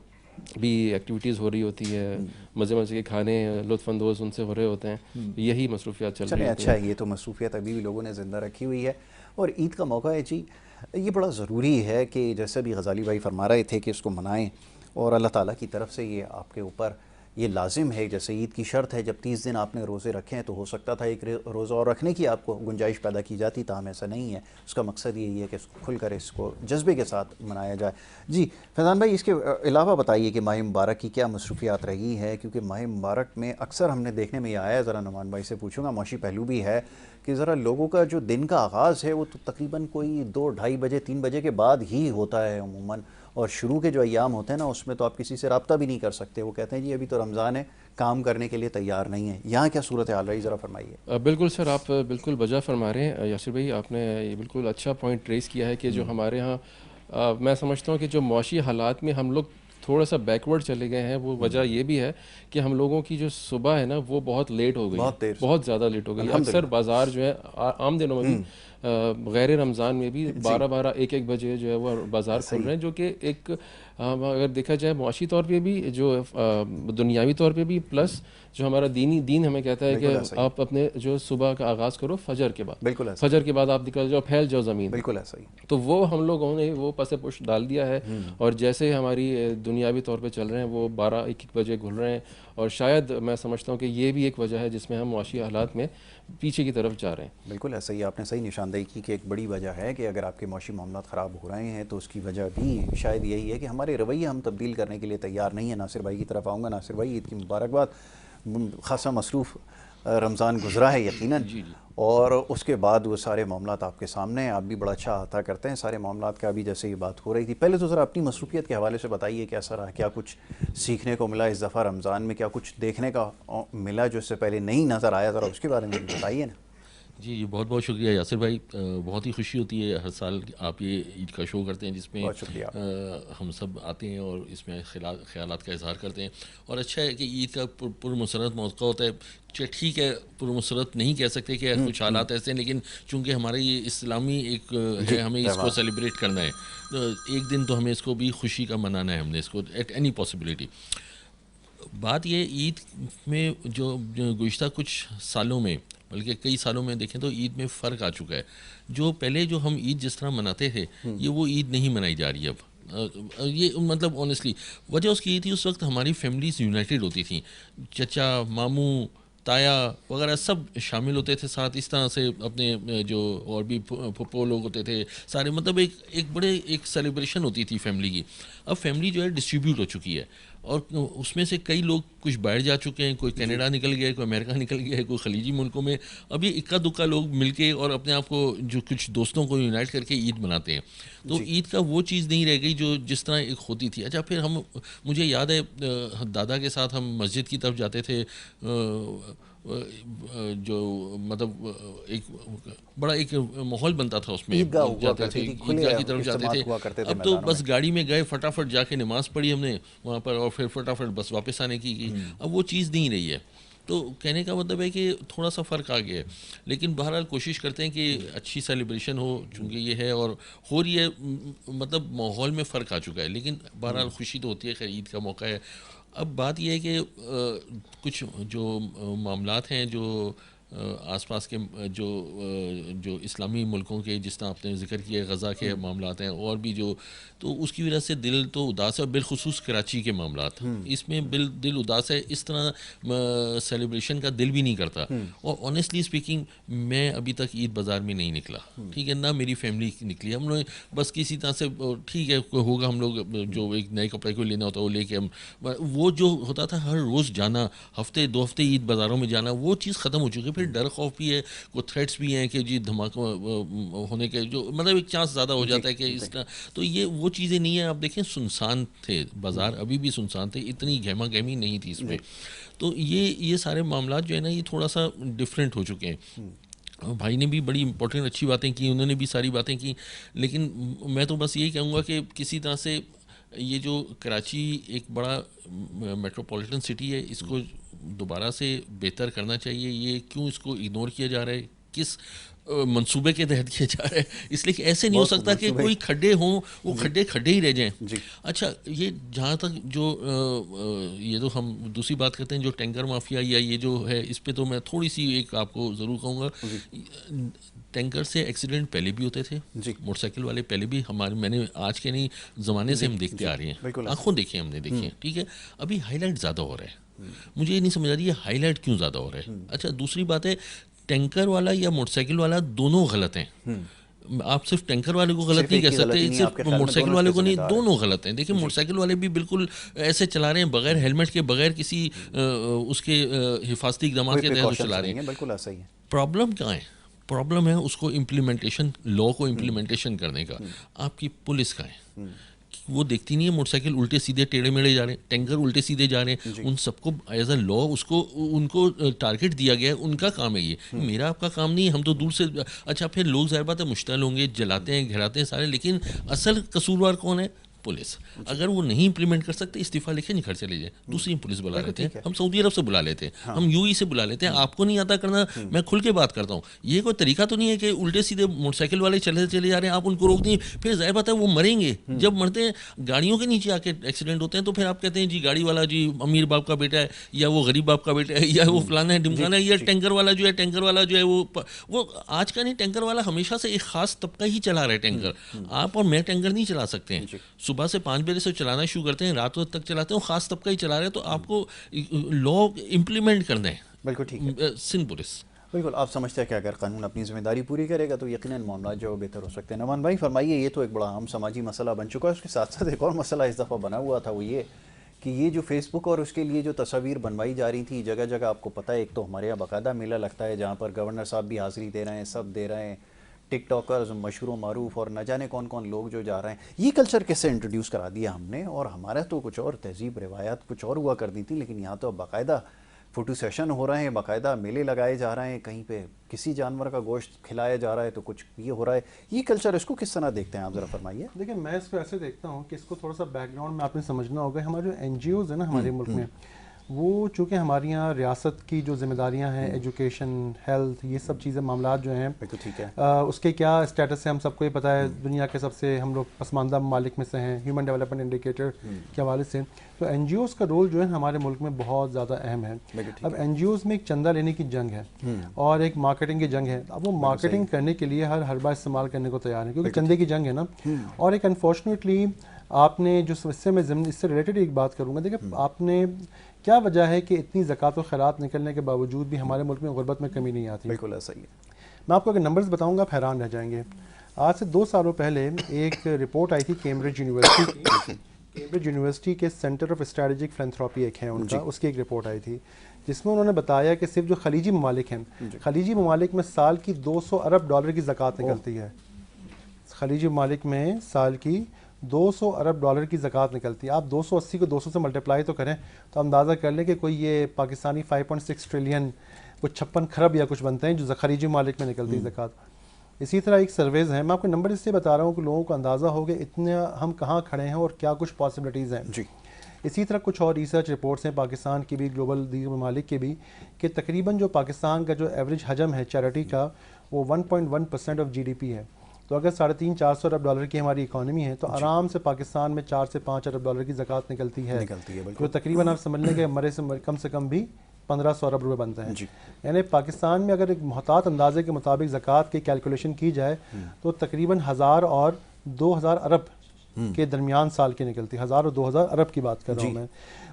S3: भी एक्टिविटीज़ हो रही होती है, मज़े मज़े के खाने लुत्फ़अंदोज़ उनसे हो रहे होते हैं, यही मसरूफ़ियात चल रही है।
S1: अच्छा, ये तो मसरूफ़ियत अभी भी लोगों ने ज़िंदा रखी हुई है और ईद का मौका है जी, ये बड़ा ज़रूरी है कि जैसे भी गज़ाली भाई फरमा रहे थे कि इसको मनाएं और अल्लाह ताला की तरफ से ये आपके ऊपर ये लाजिम है। जैसे ईद की शर्त है, जब 30 दिन आपने रोज़े रखे हैं तो हो सकता था एक रोज़ा और रखने की आपको गुंजाइश पैदा की जाती, ताहम ऐसा नहीं है। उसका मकसद यही है कि खुलकर इसको जज्बे के साथ मनाया जाए। जी फैज़ान भाई, इसके अलावा बताइए कि माह मुबारक की क्या मसरूफ़ियात रही है, क्योंकि माह मुबारक में अक्सर हमने देखने में ये आया है, ज़रा नुमान भाई से पूछूंगा, मौशी पहलू भी है कि ज़रा लोगों का जो दिन का आगाज़ है वो तो तकरीबन कोई 2-2:30 बजे 3 बजे के बाद ही होता है अमूमन, और शुरू के जो अय्याम होते हैं ना उसमें तो आप किसी से रब्ता भी नहीं कर सकते। वो कहते हैं जी अभी तो रमज़ान है, काम करने के लिए तैयार नहीं है। यहाँ क्या सूरत हाल रही, ज़रा फरमाइए।
S3: बिल्कुल सर, आप बिल्कुल बजा फरमा रहे हैं यासिर भाई, आपने ये बिल्कुल अच्छा पॉइंट रेस किया है कि जो हमारे यहाँ मैं समझता हूँ कि जो मौशी हालात में हम लोग थोड़ा सा बैकवर्ड चले गए हैं, वो वजह ये भी है कि हम लोगों की जो सुबह है ना वो बहुत लेट हो गई, बहुत ज़्यादा लेट हो गई। अक्सर बाज़ार जो है आम दिनों में भी गैर रमज़ान में भी 12-12 1-1 बजे जो है वो बाज़ार खुल रहे हैं, जो कि एक अगर देखा जाए मुआशी तौर पे भी, जो दुनियावी तौर पे भी, प्लस जो हमारा दीन हमें कहता है कि आप अपने जो सुबह का आगाज़ करो फजर के बाद,
S1: बिल्कुल
S3: फजर के बाद आप निकल जाओ, फैल जाओ ज़मीन,
S1: बिल्कुल ऐसा ही।
S3: तो वो हम लोगों ने वो पसे पुश डाल दिया है, और जैसे हमारी दुनियावी तौर पे चल रहे हैं वो 12-1 बजे घुल रहे हैं, और शायद मैं समझता हूँ कि ये भी एक वजह है जिसमें हम मुआशी हालात में पीछे की तरफ जा रहे हैं।
S1: बिल्कुल ऐसा ही, आपने सही निशानदेही की कि एक बड़ी वजह है कि अगर आपके मौसमी मामलात ख़राब हो रहे हैं तो उसकी वजह भी शायद यही है कि हमारे रवैये हम तब्दील करने के लिए तैयार नहीं है। नासिर भाई की तरफ आऊँगा। नासिर भाई, ईद की मुबारकबाद। ख़ासा मसरूफ़ रमज़ान गुज़रा है यकीनन, और उसके बाद वो सारे मामलात आपके सामने हैं। आप भी बड़ा अच्छा अता करते हैं सारे मामलात का। अभी जैसे ये बात हो रही थी, पहले तो ज़रा अपनी मसरूफियत के हवाले से बताइए, कैसा रहा, क्या कुछ सीखने को मिला इस दफ़ा रमज़ान में, क्या कुछ देखने का मिला जो इससे पहले नहीं नज़र आया, ज़रा उसके बारे में बताइए ना।
S4: जी जी, बहुत बहुत शुक्रिया यासिर भाई। बहुत ही खुशी होती है हर साल आप ये ईद का शो करते हैं जिसमें हम सब आते हैं और इसमें ख्यालात का इजहार करते हैं। और अच्छा है कि ईद का पुरमसरत मौका होता है। ठीक है, पुरमसरत नहीं कह सकते कि कुछ हालात ऐसे हैं, लेकिन चूँकि हमारे ये इस्लामी एक है, हमें इसको सेलिब्रेट करना है, तो एक दिन तो हमें इसको भी खुशी का मनाना है, हमने इसको एट एनी पॉसिबिलिटी। बात ये ईद में जो गुज़िश्ता कुछ सालों में, बल्कि कई सालों में देखें तो ईद में फ़र्क आ चुका है। जो पहले जो हम ईद जिस तरह मनाते थे, ये वो ईद नहीं मनाई जा रही अब। ये मतलब ऑनेस्टली वजह उसकी ये थी, उस वक्त हमारी फैमिलीज़ यूनाइटेड होती थी, चचा मामू ताया वगैरह सब शामिल होते थे साथ। इस तरह से अपने जो और भी फुप्पो लोग होते थे सारे, मतलब एक सेलिब्रेशन होती थी फैमिली की। अब फैमिली जो है डिस्ट्रीब्यूट हो चुकी है, और उसमें से कई लोग कुछ बाहर जा चुके हैं, कोई कनाडा निकल गया है, कोई अमेरिका निकल गया है, कोई खलीजी मुल्कों में। अब ये इक्का दुक्का लोग मिलके और अपने आप को जो कुछ दोस्तों को यूनाइट करके ईद मनाते हैं। तो ईद का वो चीज़ नहीं रह गई जो जिस तरह एक होती थी। अच्छा, फिर मुझे याद है दादा के साथ हम मस्जिद की तरफ जाते थे, जो मतलब एक बड़ा एक माहौल बनता था उसमें, जाते थे ईदगाह की तरफ जाते थे। अब तो बस गाड़ी में गए, फटाफट जाके नमाज़ पढ़ी हमने वहाँ पर, और फिर फटाफट बस वापस आने की। अब वो चीज़ नहीं रही है। तो कहने का मतलब है कि थोड़ा सा फ़र्क आ गया है, लेकिन बहरहाल कोशिश करते हैं कि अच्छी सेलिब्रेशन हो, चूँकि ये है और हो रही है। मतलब माहौल में फ़र्क आ चुका है, लेकिन बहरहाल खुशी तो होती है। खैर, ईद का मौका है। अब बात यह है कि कुछ जो मामलात हैं जो आसपास के जो इस्लामी मुल्कों के, जिस तरह आपने जिक्र किया गज़ा के मामलात हैं, और भी जो, तो उसकी वजह से दिल तो उदास है। बिलखुसूस कराची के मामलात, इसमें दिल उदास है। इस तरह सेलिब्रेशन का दिल भी नहीं करता। और ऑनेस्टली स्पीकिंग, मैं अभी तक ईद बाज़ार में नहीं निकला, ठीक है ना, मेरी फैमिली निकली। हम लोग बस किसी तरह से, ठीक है होगा, हम लोग जो एक नए कपड़े को लेना होता है वो लेके हम, वो जो होता था हर रोज़ जाना, हफ्ते 2 हफ्ते ईद बाज़ारों में जाना, वो चीज़ ख़त्म हो चुकी है। फिर डर खौफ भी है, कुछ थ्रेट्स भी हैं कि जी धमाका होने के जो मतलब एक चांस ज़्यादा हो जाता है कि इस तरह। तो ये वो चीज़ें नहीं है। आप देखें, सुनसान थे बाज़ार, अभी भी सुनसान थे, इतनी गहमा गहमी नहीं थी इसमें। तो ये सारे मामला जो है ना, ये थोड़ा सा डिफरेंट हो चुके हैं। भाई ने भी बड़ी इंपॉर्टेंट अच्छी बातें की, उन्होंने भी सारी बातें की, लेकिन मैं तो बस यही कहूँगा कि किसी तरह से ये जो कराची एक बड़ा मेट्रोपॉलिटन सिटी है, इसको दोबारा से बेहतर करना चाहिए। ये क्यों इसको इग्नोर किया जा रहा है, किस मंसूबे के तहत किया जा रहा है? इसलिए कि ऐसे नहीं हो सकता कि कोई खड्डे हों, वो खड्डे ही रह जाएं। अच्छा, ये जहाँ तक जो ये तो हम दूसरी बात करते हैं, जो टैंकर माफिया या ये जो है, इस पे तो मैं थोड़ी सी एक आपको ज़रूर कहूँगा। टैंकर से एक्सीडेंट पहले भी होते थे, मोटरसाइकिल वाले पहले भी मैंने आज के नहीं ज़माने से हम देखते आ रहे हैं, आंखों देखे हमने देखे हैं, ठीक है। अभी हाईलाइट ज़्यादा हो रहा है, मुझे ये नहीं समझ आ रही है हाईलाइट क्यों ज़्यादा हो रहा है। अच्छा, दूसरी बात है, टैंकर वाला या मोटरसाइकिल वाला दोनों गलत हैं। आप सिर्फ टैंकर वाले को गलत नहीं कह सकते, सिर्फ मोटरसाइकिल वाले को नहीं, दोनों गलत हैं। देखिए, मोटरसाइकिल वाले भी बिल्कुल ऐसे चला रहे हैं, बगैर हेलमेट के, बगैर किसी उसके हिफाजती इक़दाम के तहत चला रहे हैं।
S1: बिल्कुल ऐसा ही है।
S4: प्रॉब्लम कहाँ है? प्रॉब्लम है उसको इम्प्लीमेंटेशन, लॉ को इम्प्लीमेंटेशन करने का। आपकी पुलिस का है, वो देखती नहीं है मोटरसाइकिल उल्टे सीधे टेढ़े मेढ़े जा रहे हैं, टैंकर उल्टे सीधे जा रहे हैं, उन सबको एज अ लॉ उनको टारगेट दिया गया है, उनका काम है ये, मेरा आपका काम नहीं है। हम तो दूर से, अच्छा फिर लोग ज़ाहिर बात है मुश्तल होंगे, जलाते हैं, घिराते हैं सारे, लेकिन असल कसूरवार कौन है? पुलिस। अगर वो नहीं इंप्लीमेंट कर सकते, इस्तीफा लिखे नहीं, घर चले जाए, दूसरी पुलिस बुला लेते हैं। हम सऊदी अरब से बुला लेते हैं, हम यूएई से बुला लेते हैं। आपको नहीं आता करना, मैं खुल के बात करता हूँ। ये कोई तरीका तो नहीं है कि उल्टे सीधे मोटरसाइकिल वाले चले जा रहे हैं, आप उनको रोक दें, फिर जाहिर बात है वो मरेंगे। जब मरते हैं, गाड़ियों के नीचे आके एक्सीडेंट होते हैं, तो फिर आप कहते हैं जी गाड़ी वाला जी अमीर बाप का बेटा है, या वो गरीब बाप का बेटा है, या वो फलाना है ढिमकाना है, या टैंकर वाला जो है वो आज का नहीं, टैंकर वाला हमेशा से एक खास तबका ही चला रहा है। टैंकर, आप और मैं टैंकर नहीं चला सकते हैं। सुबह से 5 बजे से चलाना शुरू करते हैं, रातों तक चलाते हैं, ख़ास तबका ही चला रहे हैं, तो आपको लॉ इम्प्लीमेंट करना है।
S1: बिल्कुल ठीक है,
S4: सिंपल।
S1: बिल्कुल। आप समझते हैं कि अगर कानून अपनी जिम्मेदारी पूरी करेगा तो यकीनन मामला जो बेहतर हो सकते हैं। नमान भाई फरमाइए, ये तो एक बड़ा आम समाजी मसला बन चुका है, उसके साथ साथ एक और मसला इस दफ़ा बना हुआ था, वो ये कि ये जो फेसबुक और उसके लिए जो तस्वीर बनवाई जा रही थी जगह जगह, आपको पता है एक तो हमारे यहाँ बाकायदा मेला लगता है जहाँ पर गवर्नर साहब भी हाज़िरी दे रहे हैं, सब दे रहे हैं, टिकटॉकर्स मशहूर मारूफ और न जाने कौन कौन लोग जो जा रहे हैं। ये कल्चर कैसे इंट्रोड्यूस करा दिया हमने, और हमारा तो कुछ और तहजीब रिवायात कुछ और हुआ करती थी, लेकिन यहाँ तो अब बाकायदा फ़ोटो सेशन हो रहे हैं, बाकायदा मेले लगाए जा रहे हैं, कहीं पे किसी जानवर का गोश्त खिलाया जा रहा है तो कुछ ये हो रहा है। ये कल्चर, इसको किस तरह देखते हैं आप, ज़रा फरमाइए।
S5: देखिए, मैं इसको ऐसे देखता हूँ कि इसको थोड़ा सा बैकग्राउंड में आपने समझना होगा। हमारे जो NGOs है ना हमारे मुल्क में, वो चूँकि हमारे यहाँ रियासत की जो जिम्मेदारियाँ हैं, एजुकेशन, हेल्थ, ये सब चीज़ें मामलात जो हैं,
S1: तो ठीक है,
S5: उसके क्या स्टेटस है हम सबको ही पता है। दुनिया के सबसे हम लोग पसमानदा ममालिक में से हैं ह्यूमन डेवलपमेंट इंडिकेटर के हवाले से। तो NGOs का रोल जो है हमारे मुल्क में बहुत ज़्यादा अहम है। अब NGOs में एक चंदा लेने की जंग है और एक मार्केटिंग की जंग है। अब वो मार्केटिंग करने के लिए हर हरबा इस्तेमाल करने को तैयार है, क्योंकि चंदे की जंग है ना। और एक अनफॉर्चुनेटली आपने जो इससे रिलेटेड एक बात करूँगा। देखिए, आपने क्या वजह है कि इतनी ज़कात और खैरात निकलने के बावजूद भी हमारे मुल्क में गुर्बत में कमी नहीं आती?
S1: बिल्कुल ऐसा ही है।
S5: मैं आपको अगर नंबर्स बताऊंगा आप हैरान रह जाएंगे। आज से 2 सालों पहले एक रिपोर्ट आई थी कैम्ब्रिज यूनिवर्सिटी की। कैम्ब्रिज यूनिवर्सिटी के सेंटर ऑफ स्ट्रेटेजिक फिलैंथ्रोपी एक है उनका, उसकी एक रिपोर्ट आई थी जिसमें उन्होंने बताया कि सिर्फ जो खलीजी ममालिक हैं, खलीजी ममालिक में साल की $200 अरब की ज़कात निकलती है। खलीजी ममालिक में साल की $200 अरब की ज़कात निकलती है। आप 280 को 200 से मल्टीप्लाई तो करें तो अंदाज़ा कर लें कि कोई ये पाकिस्तानी 5.6 ट्रिलियन, कुछ 56 खरब या कुछ बनते हैं जो खलीजी ममालिक में निकलती है ज़कात। इसी तरह एक सर्वेज़ हैं, मैं आपको नंबर इसलिए बता रहा हूँ कि लोगों को अंदाज़ा हो कि इतने हम कहाँ खड़े हैं और क्या कुछ पॉसिबिलिटीज़ हैं जी। इसी तरह कुछ और रिसर्च रिपोर्ट्स हैं पाकिस्तान की भी, ग्लोबल दीगर ममालिक के भी, कि तकरीबन जो पाकिस्तान का जो एवरेज हजम है चैरिटी का वो 1.1% ऑफ GDP है। तो अगर $350-400 अरब की हमारी इकॉनमी है तो आराम से पाकिस्तान में $4 से $5 अरब की ज़कात निकलती है जो तकरीबन आप समझ लें कि मरे से कम भी 1500 अरब रुपये बनते हैं। यानी पाकिस्तान में अगर एक मुहतात अंदाजे के मुताबिक ज़कात की कैलकुलेशन की जाए तो तकरीबन 1000 और 2000 अरब के दरमियान साल की निकलती है। 1000 और 2000 अरब की बात कर रहा हूँ मैं।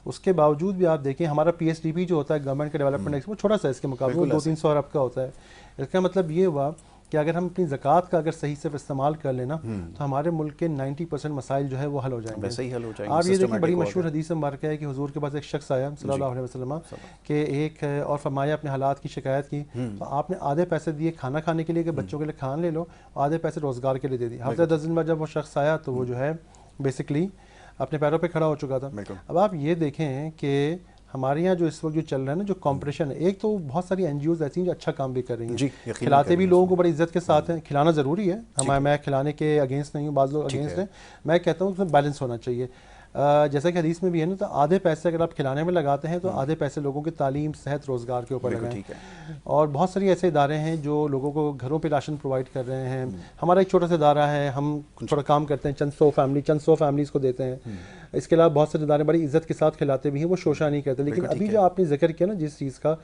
S5: उसके बावजूद भी आप देखें हमारा PSDP जो होता है गवर्नमेंट का डेवलपमेंट वो छोटा सा इसके मुकाबले 200-300 अरब का होता है। इसका मतलब ये हुआ कि अगर हम अपनी ज़कात का अगर सही से इस्तेमाल कर लेना तो हमारे मुल्क के 90% मसाइल जो है वो हल हो जाएंगे।
S1: वैसे ही हल हो जाएंगे।
S5: आप ये देखिए, बड़ी मशहूर हदीस मुबारक है कि हुजूर के पास एक शख्स आया सल्लल्लाहु अलैहि वसल्लम के एक और फरमाया अपने हालात की शिकायत की, तो आपने आधे पैसे दिए खाना खाने के लिए कि बच्चों के लिए खाना ले लो, आधे पैसे रोज़गार के लिए दे दिए। हफ्ते 10 दिन बाद जब वो शख्स आया तो वो जो है बेसिकली अपने पैरों पर खड़ा हो चुका था। अब आप ये देखें कि हमारे यहाँ जो इस वक्त जो चल रहा है ना, जो कंपटीशन है, एक तो बहुत सारी NGOs ऐसी हैं जो अच्छा काम भी कर रही हैं, खिलाते भी लोगों को बड़ी इज्जत के साथ हैं। खिलाना ज़रूरी है, मैं खिलाने के अगेंस्ट नहीं हूँ, बाज़ लोग अगेंस्ट हैं। मैं कहता हूँ उसमें बैलेंस होना चाहिए। जैसा कि हदीस में भी है ना, तो आधे पैसे अगर आप खिलाने में लगाते हैं तो आधे पैसे लोगों की तालीम, सेहत, रोज़गार के ऊपर लगाएं। और बहुत सारी ऐसे इदारे हैं जो लोगों को घरों पे राशन प्रोवाइड कर रहे हैं। हमारा एक छोटा सा इदारा है, हम थोड़ा काम करते हैं, चंद सौ फैमिलीज़ को देते हैं। इसके अलावा बहुत सारे इदारे बड़ी इज्जत के साथ खिलाते भी हैं, वो शोषा नहीं करते। लेकिन अभी जो आपने जिक्र किया ना जिस चीज़ का,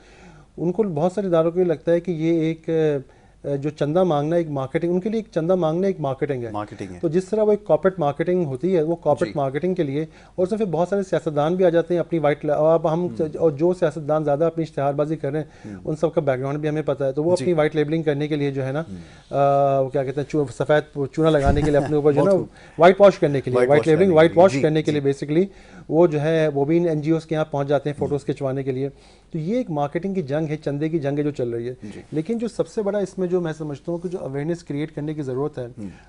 S5: उनको बहुत सारे इदारों को लगता है कि ये एक जो चंदा मांगना एक मार्केटिंग, उनके लिए एक चंदा मांगना एक मार्केटिंग है। तो जिस तरह वो एक कॉर्पोरेट मार्केटिंग होती है, वो कॉर्पोरेट मार्केटिंग के लिए, और उसमें फिर बहुत सारे सियासतदान भी आ जाते हैं अपनी अब हम और जो सियासतदान ज़्यादा अपनी इश्तिहारबाजी कर रहे हैं उन सब का बैकग्राउंड भी हमें पता है। तो वो अपनी वाइट लेबलिंग करने के लिए जो है ना, वो क्या कहते हैं, सफ़ेद चूना लगाने के लिए अपने ऊपर जो है ना, वाइट वॉश करने के लिए, वाइट लेबलिंग, वाइट वॉश करने के लिए बेसिकली वो जो है वो भी इन NGOs के यहाँ पहुँच जाते हैं फ़ोटोज़ खिंचवाने के लिए। तो ये एक मार्केटिंग की जंग है, चंदे की जंग है जो चल रही है। लेकिन जो सबसे बड़ा इसमें जो मैं समझता हूँ कि जो अवेयरनेस क्रिएट करने की ज़रूरत है,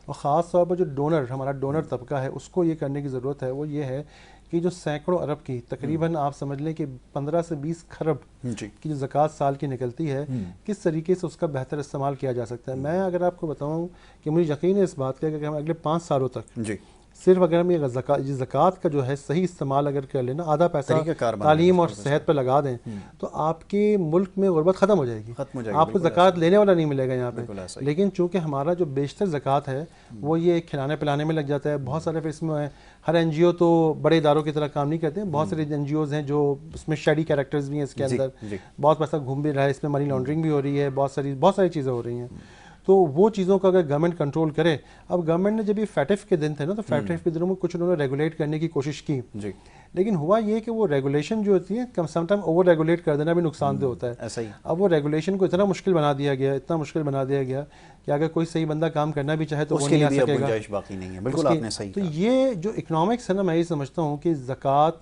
S5: और ख़ास तौर पर जो हमारा डोनर तबका है उसको ये करने की ज़रूरत है, वो ये है कि जो सैकड़ों अरब की, तकरीबन आप समझ लें कि 15 से 20 खरब की जो ज़कात साल की निकलती है, किस तरीके से उसका बेहतर इस्तेमाल किया जा सकता है। मैं अगर आपको बताऊँ कि मुझे यकीन है इस बात का कि हम अगले 5 सालों तक सिर्फ अगर हम ये ज़कात का जो है सही इस्तेमाल अगर कर लेना, आधा पैसा तालीम और सेहत पर लगा दें, तो आपके मुल्क में गुर्बत ख़त्म हो जाएगी। आपको ज़कात लेने वाला नहीं मिलेगा यहाँ पे। लेकिन चूँकि हमारा जो बेशतर ज़कात है वो ये खिलाने पिलाने में लग जाता है। बहुत सारे फिर इसमें हर NGO तो बड़े इदारों की तरह काम नहीं करते हैं। बहुत सारे NGOs हैं जो उसमें शेडी कैरेक्टर्स भी हैं इसके अंदर, बहुत पैसा घूम भी रहा है, इसमें मनी लॉन्ड्रिंग भी हो रही है, बहुत सारी चीज़ें हो रही हैं। तो वो चीज़ों को अगर गवर्नमेंट कंट्रोल करे, अब गवर्नमेंट ने जब ये फैटिफ के दिन थे ना, तो फैटिफ के दिनों में कुछ उन्होंने रेगुलेट करने की कोशिश की
S1: जी,
S5: लेकिन हुआ ये कि वो रेगुलेशन जो होती है समटाइम ओवर रेगुलेट कर देना भी नुकसानदेह होता है।
S1: ऐसा ही।
S5: अब वो रेगुलेशन को इतना मुश्किल बना दिया गया, इतना मुश्किल बना दिया गया कि अगर कोई सही बंदा काम करना भी चाहे तो वो नहीं आ सकेगा,
S1: गुंजाइश बाकी नहीं है। बिल्कुल आपने सही
S5: तो
S1: कहा।
S5: ये जो इकनॉमिक्स है ना, मैं ये समझता हूँ कि ज़कात,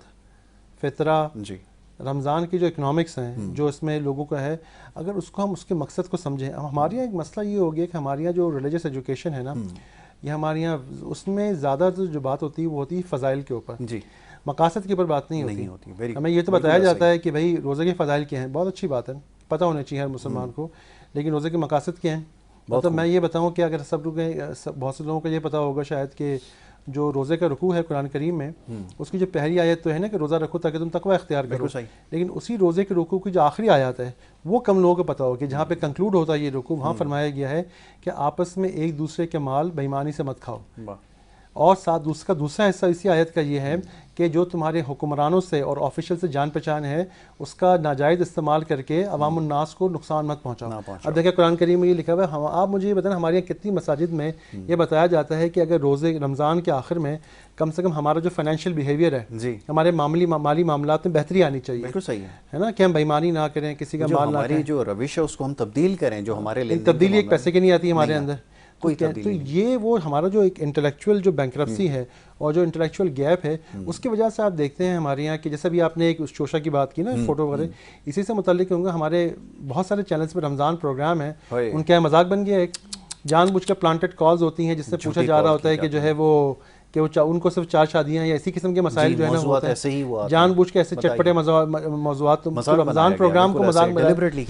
S5: फितरा,
S1: जी,
S5: रमज़ान की जो इकनॉमिक्स हैं जो इसमें लोगों का है, अगर उसको हम उसके मकसद को समझें। अब हमारे यहाँ एक मसला ये हो गया कि हमारे यहाँ जो रिलीजियस एजुकेशन है ना, ये हमारे यहाँ उसमें ज़्यादा जो बात होती है वो होती है फ़ज़ाइल के ऊपर
S1: जी,
S5: मकासद के ऊपर बात नहीं होती।
S1: Very
S5: हमें ये तो
S1: good,
S5: बताया
S1: बिल्कुल
S5: जाता है कि भाई रोज़े के फ़ज़ाइल क्या हैं, बहुत अच्छी बात है, पता होना चाहिए हर मुसलमान को, लेकिन रोज़े के मकासद क्या हैं। मतलब मैं ये बताऊँ कि अगर बहुत से लोगों को ये पता होगा शायद कि जो रोज़े का रुकू है कुरान करीम में, उसकी जो पहली आयत तो है ना कि रोज़ा रखो ताकि तुम तकवा इख्तियार करो, लेकिन उसी रोज़े के रुकू की जो आखिरी आयत है वो कम लोगों को पता हो कि जहाँ पे कंक्लूड होता है ये रुकू, वहाँ फरमाया गया है कि आपस में एक दूसरे के माल बेईमानी से मत खाओ। और साथ उसका दूसरा हिस्सा इसी आयत का ये है कि जो तुम्हारे हुक्मरानों से और ऑफिशियल से जान पहचान है उसका नाजायज़ इस्तेमाल करके अवामुन्नास को नुकसान मत पहुँचाओ। अब देखिए कुरान करीम में ये लिखा हुआ है, आप मुझे ये बताना हमारे यहाँ कितनी मसाजिद में ये बताया जाता है कि अगर रोज़े रमज़ान के आखिर में कम से कम हमारा जो फाइनेंशियल बिहेवियर है जी, हमारे माली मामलात में बेहतरी आनी चाहिए।
S1: बिल्कुल सही
S5: है ना, कि हम बेईमानी ना करें, किसी का माल ना
S1: हमारी जो रविश है उसको हम तब्दील करें, जो हमारे
S5: तब्दीली एक पैसे की नहीं आती हमारे अंदर। तो ये वो हमारा जो एक इंटेलेक्चुअल जो बैंक्रप्सी है और जो इंटेलेक्चुअल गैप है उसकी वजह से आप देखते हैं हमारे यहाँ कि जैसे भी आपने एक शोशा की बात की ना, फोटो वगैरह, इसी से मुताल्लिक होंगे हमारे बहुत सारे चैनल्स पर रमज़ान प्रोग्राम है, उनके यहाँ मजाक बन गया, एक जानबूझकर प्लांटेड कॉल्स होती हैं जिससे पूछा जा रहा होता है कि जो है वो कि उनको सिर्फ 4 शादियां या इसी किस्म के मसाइल जो है ना होते हैं, जानबूझ के ऐसे चटपटे मौज़ूआत रमज़ान प्रोग्राम को मजाक
S1: डेलिबरेटली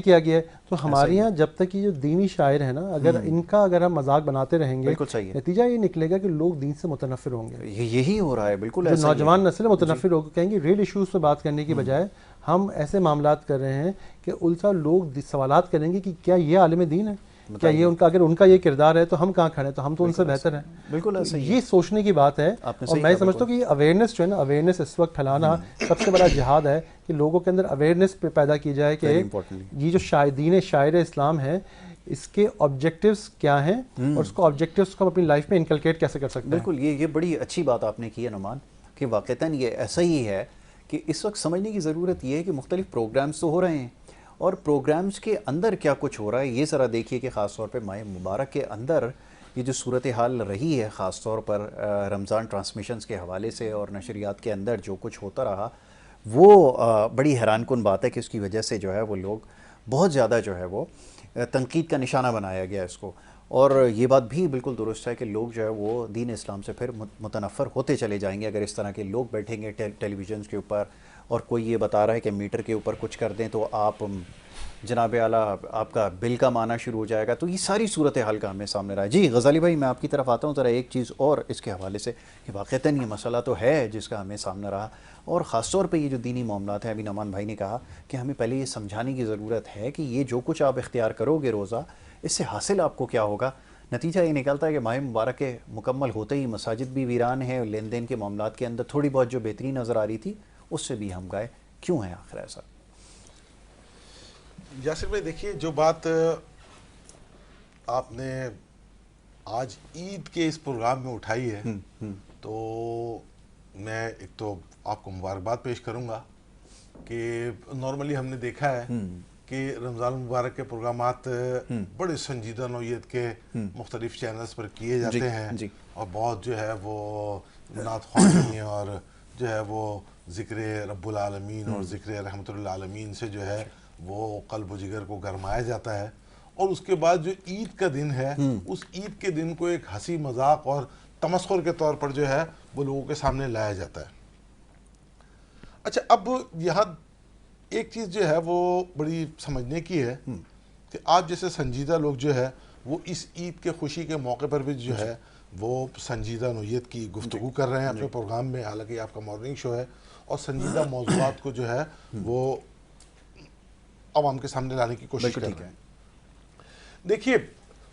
S5: किया गया है। तो हमारे यहाँ जब तक ये जो दीनी शायर है ना, अगर हम मजाक बनाते रहेंगे, नतीजा ये निकलेगा कि लोग दीन से मुतनफ़िर होंगे।
S1: यही हो रहा है, बिल्कुल।
S5: जो नौजवान नस्ल मुतनफ़िर होकर कहेंगे, रियल इशूज़ पर बात करने की बजाय हम ऐसे मामलात कर रहे हैं कि उल्टा लोग सवालात करेंगे कि क्या ये आलिम दीन है, क्या ये अगर उनका ये किरदार है तो हम कहाँ खड़े हैं, तो हम तो उनसे बेहतर हैं।
S1: बिल्कुल ऐसे
S5: ये सोचने की बात है। और मैं समझता हूँ कि अवेयरनेस जो है ना, अवेयरनेस इस वक्त फैलाना सबसे बड़ा जिहाद है कि लोगों के अंदर अवेयरनेस पैदा की जाए कि ये जो दीन शायर इस्लाम है इसके ऑब्जेक्टिव्स क्या हैं और उसको ऑब्जेक्टिव्स को हम अपनी लाइफ में इनकलकेट कैसे कर सकते हैं।
S1: बिल्कुल, ये बड़ी अच्छी बात आपने की है नुमान, कि वाक़तन ये ऐसा ही है कि इस वक्त समझने की ज़रूरत ये है कि मुख्तलिफ प्रोग्राम्स तो हो रहे हैं और प्रोग्राम्स के अंदर क्या कुछ हो रहा है ये ज़रा देखिए कि ख़ास तौर पे माह मुबारक के अंदर ये जो सूरत हाल रही है, ख़ास तौर पर रमज़ान ट्रांसमिशंस के हवाले से और नशरियात के अंदर जो कुछ होता रहा, वो बड़ी हैरानकुन बात है कि उसकी वजह से जो है वो लोग बहुत ज़्यादा जो है वो तनकीद का निशाना बनाया गया इसको। और ये बात भी बिल्कुल दुरुस्त है कि लोग जो है वो दीन इस्लाम से फिर मुतनफ़र होते चले जाएंगे अगर इस तरह के लोग बैठेंगे टेलीविज़न के ऊपर और कोई ये बता रहा है कि मीटर के ऊपर कुछ कर दें तो आप जनाब आला आपका बिल का माना शुरू हो जाएगा। तो ये सारी सूरत हाल का हमें सामने रहा है। जी गज़ाली भाई, मैं आपकी तरफ आता हूँ ज़रा एक चीज़ और इसके हवाले से कि वाक़तन ये मसला तो है जिसका हमें सामने रहा, और ख़ास तौर पे ये जो दीनी मामलात हैं, अभी नमान भाई ने कहा कि हमें पहले ये समझाने की ज़रूरत है कि ये जो कुछ आप इख्तियार करोगे रोज़ा, इससे हासिल आपको क्या होगा। नतीजा ये निकलता है कि माह मुबारक के मुकम्मल होते ही मसाजिद भी वीरान है, लेन देन के मामलात के अंदर थोड़ी बहुत जो बेहतरी नज़र आ रही थी उससे भी हम गए। क्यों है आखिर ऐसा?
S2: यासिर भाई देखिए, जो बात आपने आज ईद के इस प्रोग्राम में उठाई है, तो मैं एक तो आपको मुबारकबाद पेश करूंगा कि नॉर्मली हमने देखा है कि रमज़ान मुबारक के प्रोग्रामात बड़े संजीदा नौयत के मुख्तलिफ चैनल्स पर किए जाते हैं और बहुत जो है वो नात ख्वानी और जो है वो ज़िक्र रब्बुल आलमीन और ज़िक्र रहमतुल आलमीन से जो है वो क़ल्ब व जिगर को गरमाया जाता है। और उसके बाद जो ईद का दिन है, उस ईद के दिन को एक हंसी मजाक और तमस्खुर के तौर पर जो है वो लोगों के सामने लाया जाता है। अच्छा, अब यहाँ एक चीज़ जो है वो बड़ी समझने की है कि आप जैसे संजीदा लोग जो है वो इस ईद के खुशी के मौके पर भी जो है वो संजीदा नौयत की गुफ्तगू कर रहे हैं अपने प्रोग्राम में, हालांकि आपका मॉर्निंग शो है, और संजीदा मौज़ूआत को जो है वो आवाम के सामने लाने की कोशिश कर रहे हैं। देखिए,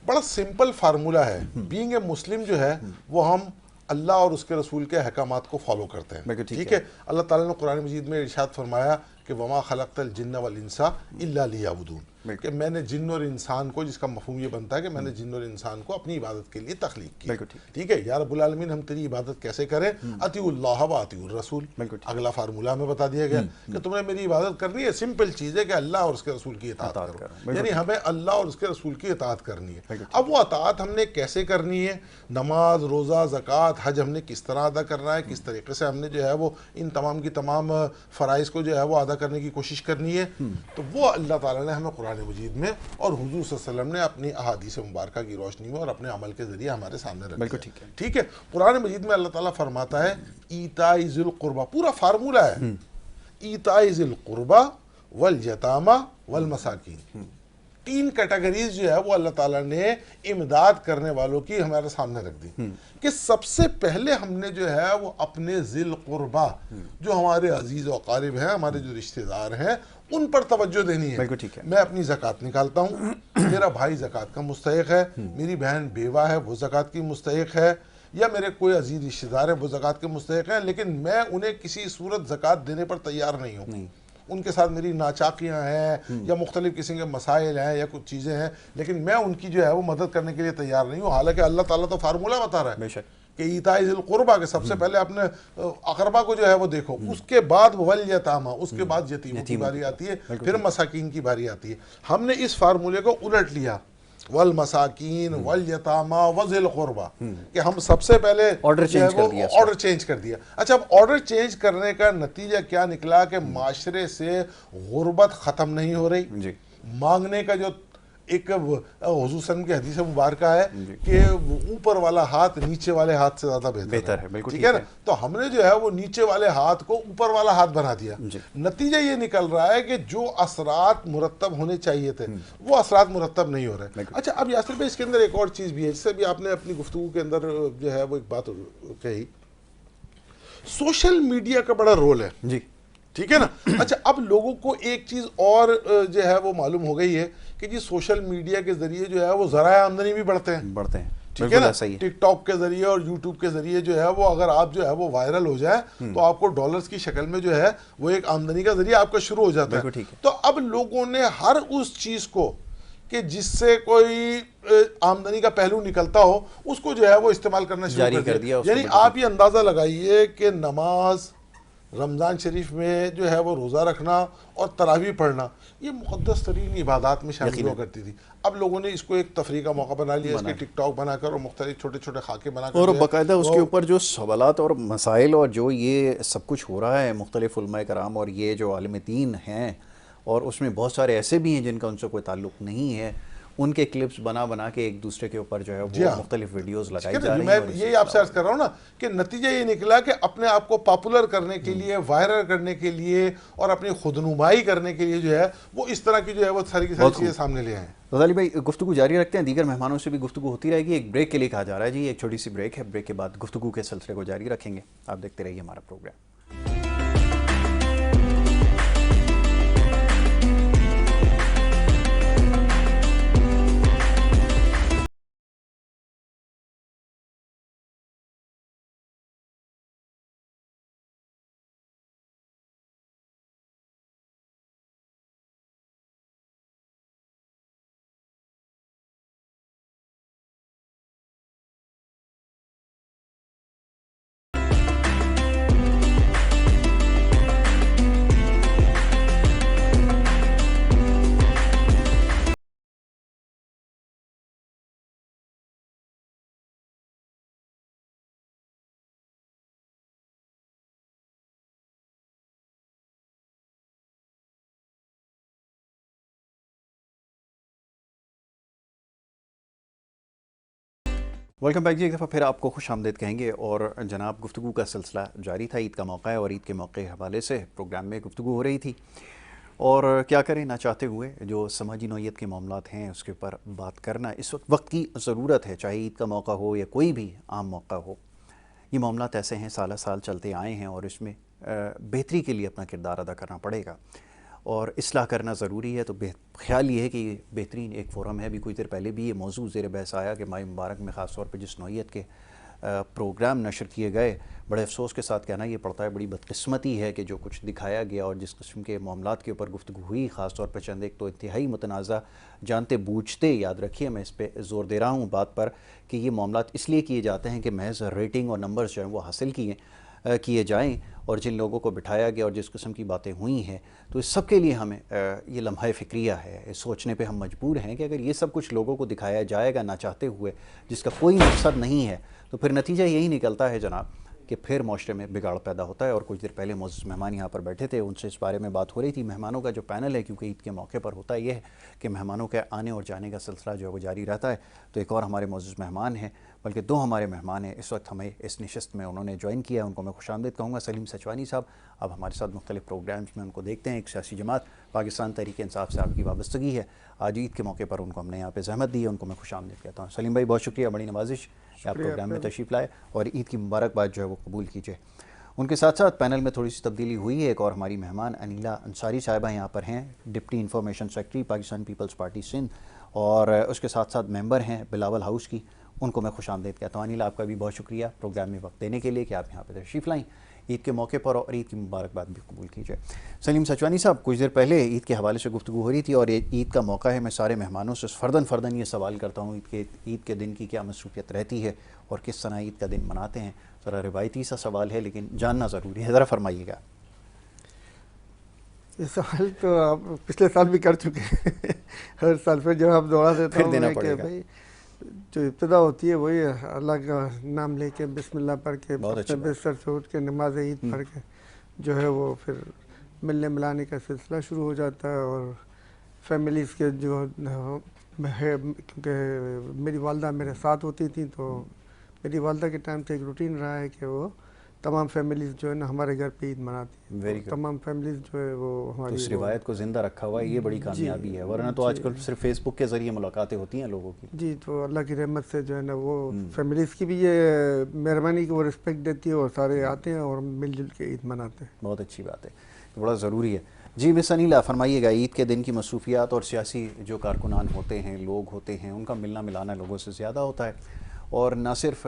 S2: बड़ा सिंपल फार्मूला है। बीइंग ए मुस्लिम जो है वो हम अल्लाह और उसके रसूल के अहकामात को फॉलो करते हैं, ठीक है। अल्लाह ताला ने कुरान मजीद में इरशाद फरमाया कि वमा खलक़तल जिन्न वल इंसा इल्ला लियअबुदून, कि मैंने जिन और इंसान को, जिसका मफहूम ये बनता है कि मैंने जिन और इंसान को अपनी इबादत के लिए तख्लीक की। ठीक है, या रब्बुल आलमीन हम तेरी इबादत कैसे करें, अतीउल्लाह व अतीउर रसूल, अगला फार्मूला हमें बता दिया गया कि तुम्हें मेरी इबादत करनी है, सिंपल चीज़ है कि अल्लाह और उसके रसूल की इताअत करो, यानी हमें अल्लाह और उसके रसूल की इताअत करनी है। अब वो इताअत हमने कैसे करनी है, नमाज, रोज़ा, ज़कात, हज हमने किस तरह अदा करना है, किस तरीके से हमने जो है वो इन तमाम की तमाम फ़राइज़ को जो है वो अदा करने की कोशिश करनी है, तो वो अल्लाह ताला ने हमें कुरान मजीद में और हुजूर सल्लल्लाहु अलैहि वसल्लम ने अपनी अहादीस मुबारका की रोशनी में और अपने अमल के ज़रिए हमारे सामने रखा है। ठीक है, कुरान मजीद में अल्लाह ताला फरमाता है ईताई ज़िल क़ुरबा, पूरा फार्मूला है, ईताई ज़िल क़ुरबा वल यतामा वल मसाकीन। 3 कैटेगरीज जो है वो अल्लाह ताला ने इमदाद करने वालों की हमारे सामने रख दी कि सबसे पहले हमने जो है वो अपने ज़िल क़ुरबा, जो हमारे अजीज़ और क़ारिब हैं, हमारे जो रिश्तेदार हैं, उन पर तवज्जो देनी है। मैं अपनी ज़कात निकालता हूँ, मेरा भाई ज़कात का मुस्तहिक़ है, मेरी बहन बेवा है वो ज़कात की मुस्तहिक़ है, या मेरे कोई अजीज़ रिश्तेदार है वो ज़कात के मुस्तहिक़ हैं, लेकिन मैं उन्हें किसी सूरत ज़कात देने पर तैयार नहीं हूँ। उनके साथ मेरी नाचाकियाँ हैं या मुख्तलिफ किस्म के मसाइल हैं या कुछ चीज़ें हैं, लेकिन मैं उनकी जो है वो मदद करने के लिए तैयार नहीं हूँ। हालांकि अल्लाह ताला तो फार्मूला बता रहा है कि ईताई ज़िल क़ुरबा के सबसे पहले अपने अक़रबा को जो है वो देखो, उसके बाद वल यतामा, उसके बाद यतीमों की बारी आती है, फिर मसाकीन की बारी आती है। हमने इस फार्मूले को उलट लिया, वल मसाकीन वल यतामा व ज़िल क़ुरबा, कि हम सबसे पहले ऑर्डर चेंज कर दिया। अच्छा, अब ऑर्डर चेंज करने का नतीजा क्या निकला कि माशरे से गुर्बत ख़त्म नहीं हो रही, मांगने का जो एक हुजूर सल्लल्लाहु की हदीस मुबारका है कि ऊपर वाला हाथ नीचे वाले हाथ से ज़्यादा बेहतर है। ठीक है ना, तो हमने जो है वो नीचे वाले हाथ को ऊपर वाला हाथ बना दिया। नतीजा ये निकल रहा है कि जो असरात मुरत्तब होने चाहिए थे वो असरात मुरत्तब नहीं हो रहे। अच्छा, अब यासिर भाई इसके अंदर एक और चीज़ भी है, जिससे भी आपने अपनी गुफ्तगू के अंदर जो है वो एक बात कही, सोशल मीडिया का बड़ा रोल है जी। ठीक है ना। अच्छा, अब लोगों को एक चीज़ और जो है वो मालूम हो गई है कि जी सोशल मीडिया के ज़रिए जो है वो ज़राए आमदनी भी बढ़ते हैं। ठीक है ना, टिकटॉक के ज़रिए और यूट्यूब के ज़रिए जो है वो अगर आप जो है वो वायरल हो जाए तो आपको डॉलर्स की शक्ल में जो है वो एक आमदनी का ज़रिया आपका शुरू हो जाता है। तो अब लोगों ने हर उस चीज़ को कि जिससे कोई आमदनी का पहलू निकलता हो उसको जो है वो इस्तेमाल करना शुरू कर दिया। यानी आप ये अंदाज़ा लगाइए कि नमाज, रमज़ान शरीफ में जो है वो रोज़ा रखना और तरावी पढ़ना ये मुक़द्दस तरीन इबादात में शामिल हुआ करती थी। अब लोगों ने इसको एक तफरीह का मौका बना लिया, इसके टिकटॉक बनाकर और मुख्तलिफ छोटे छोटे खाके बनाकर
S1: और बाकायदा उसके ऊपर जो सवालात और मसाइल और जो ये सब कुछ हो रहा है, मुख्तलिफ उलमाए कराम और ये जो आलिम दीन हैं, और उसमें बहुत सारे ऐसे भी हैं जिनका उनसे कोई ताल्लुक़ नहीं है, उनके क्लिप्स बना बना के एक दूसरे के ऊपर जो है वो मुख्तलिफ वीडियोस लगाई जा रही हैं।
S2: मैं यही आपसे अर्ज कर रहा हूँ ना कि नतीजा ये निकला कि अपने आप को पॉपुलर करने के लिए, वायरल करने के लिए और अपनी खुदनुमाई करने के लिए जो है वो इस तरह की जो है वो सारी की सारी चीज़ें सामने ले आए।
S1: रज़ा अली भाई, गुफ्तगू जारी रखते हैं, दीगर मेहमानों से भी गुफ्तगू होती रहेगी। एक ब्रेक के लिए कहा जा रहा है जी, एक छोटी सी ब्रेक है, ब्रेक के बाद गुफ्तगू के सिलसिले को जारी रखेंगे। आप देखते रहिए हमारा प्रोग्राम। वेलकम बैक जी, एक दफ़ा फिर आपको खुश आमदीद कहेंगे। और जनाब, गुफ्तगू का सिलसिला जारी था। ईद का मौका है और ईद के मौके के हवाले से प्रोग्राम में गुफ्तगू हो रही थी, और क्या करें ना चाहते हुए जो समाजी नौइयत के मामलात हैं उसके ऊपर बात करना इस वक्त की ज़रूरत है, चाहे ईद का मौका हो या कोई भी आम मौका हो। ये मामलात ऐसे हैं, साल साल चलते आए हैं और इसमें बेहतरी के लिए अपना किरदार अदा करना पड़ेगा और इस्लाह करना ज़रूरी है। तो ख्याल ये है कि बेहतरीन एक फ़ोरम है। अभी कुछ देर पहले भी ये मौजूद ज़ेर बहस आया कि माह मुबारक में ख़ास तौर पर जिस नौइयत के प्रोग्राम नशर किए गए, बड़े अफसोस के साथ कहना ये पड़ता है, बड़ी बदकिस्मती है कि जो कुछ दिखाया गया और जिस किस्म के मामलात के ऊपर गुफ्तगू हुई, ख़ास तौर पर चंद एक तो इंतहाई मुतनाज़ा, जानते बूझते, याद रखिए मैं इस पर ज़ोर दे रहा हूँ बात पर कि ये मामलात इसलिए किए जाते हैं कि महज रेटिंग और नंबर्स जो हैं वो हासिल किए जाएँ, और जिन लोगों को बिठाया गया और जिस किस्म की बातें हुई हैं, तो इस सब के लिए हमें ये लम्हा फ़िक्रिया है, सोचने पे हम मजबूर हैं कि अगर ये सब कुछ लोगों को दिखाया जाएगा ना चाहते हुए, जिसका कोई मकसद नहीं है, तो फिर नतीजा यही निकलता है जनाब कि फिर माशरे में बिगाड़ पैदा होता है। और कुछ देर पहले मोअज़्ज़ज़ मेहमान यहाँ पर बैठे थे, उनसे इस बारे में बात हो रही थी। मेहमानों का जो पैनल है, क्योंकि ईद के मौके पर होता यह है कि मेहमानों के आने और जाने का सिलसिला जो है वो जारी रहता है, तो एक और हमारे मोअज़्ज़ज़ मेहमान हैं, बल्कि दो हमारे मेहमान हैं इस वक्त हमें इस नशिस्त में उन्होंने ज्वाइन किया है, उनको मैं खुशामदीद कहूँगा। सलीम सचवानी साहब, अब हमारे साथ मुख्तलिफ प्रोग्राम्स में उनको देखते हैं। एक सियासी जमात पाकिस्तान तहरीक इंसाफ से आपकी वाबस्तगी है, आज ईद के मौके पर उनको हमने यहाँ पे ज़हमत दी है, उनको मैं खुशामदीद कहता हूँ। सलीम भाई, बहुत शुक्रिया, बड़ी नवाजिश आप प्रोग्राम में तशरीफ़ लाए और ईद की मुबारकबाद जो है वो कबूल कीजिए। उनके साथ साथ पैनल में थोड़ी सी तब्दीली हुई है, एक और हमारी मेहमान अनिला अंसारी साहिबा यहाँ पर हैं, deputy information secretary Pakistan Peoples Party Sindh, और उसके साथ साथ मेंबर हैं बिलावल हाउस की, उनको मैं खुशामदीद कहता हूँ। अनिला, आपका भी बहुत शुक्रिया प्रोग्राम में वक्त देने के लिए कि आप यहाँ पर तशरीफ़ लाएँ ईद के मौके पर, और ईद की मुबारकबाद भी कबूल कीजिए। सलीम सचवानी साहब, कुछ देर पहले ईद के हवाले से गुफ्तगू हो रही थी और ईद का मौका है, मैं सारे मेहमानों से फ़र्दन ये सवाल करता हूँ ईद के दिन की क्या मसरूफियत रहती है और किस तरह ईद का दिन मनाते हैं। ज़रा रिवायती सा सवाल है लेकिन जानना ज़रूरी है, ज़रा फरमाइएगा।
S6: ये सवाल तो आप पिछले साल भी कर चुके हैं हर साल फिर जब आप दोहरा देता हूँ कि भाई जो इब्तिदा होती है वही अल्लाह का नाम लेके बिस्मिल्लाह पढ़ के अपने बिस्तर से उठ के नमाज ईद पढ़ के जो है वो फिर मिलने मिलाने का सिलसिला शुरू हो जाता है। और फैमिलीज़ के जो है, क्योंकि मेरी वालदा मेरे साथ होती थी, तो मेरी वालदा के टाइम से एक रूटीन रहा है कि वो तमाम फैमिलीज़ जो है ना हमारे घर पे ईद मनाती है। तो तमाम फैमिलीज़ जो है वो हमारी
S1: इस रिवायत को ज़िंदा रखा हुआ है, ये बड़ी कामयाबी है, वरना तो आजकल सिर्फ फेसबुक के ज़रिए मुलाकातें होती हैं लोगों की।
S6: जी, तो अल्लाह की रहमत से जो है ना वो फैमिलीज़ की भी ये मेहरबानी की वो रिस्पेक्ट देती है और सारे आते हैं और मिलजुल के ईद मनाते हैं।
S1: बहुत अच्छी बात है, तो बड़ा ज़रूरी है। जी मिस अनिला, फरमाइएगा, ईद के दिन की मसरूफियात और सियासी जो कारकुनान होते हैं, लोग होते हैं, उनका मिलना मिलाना लोगों से ज़्यादा होता है, और न सिर्फ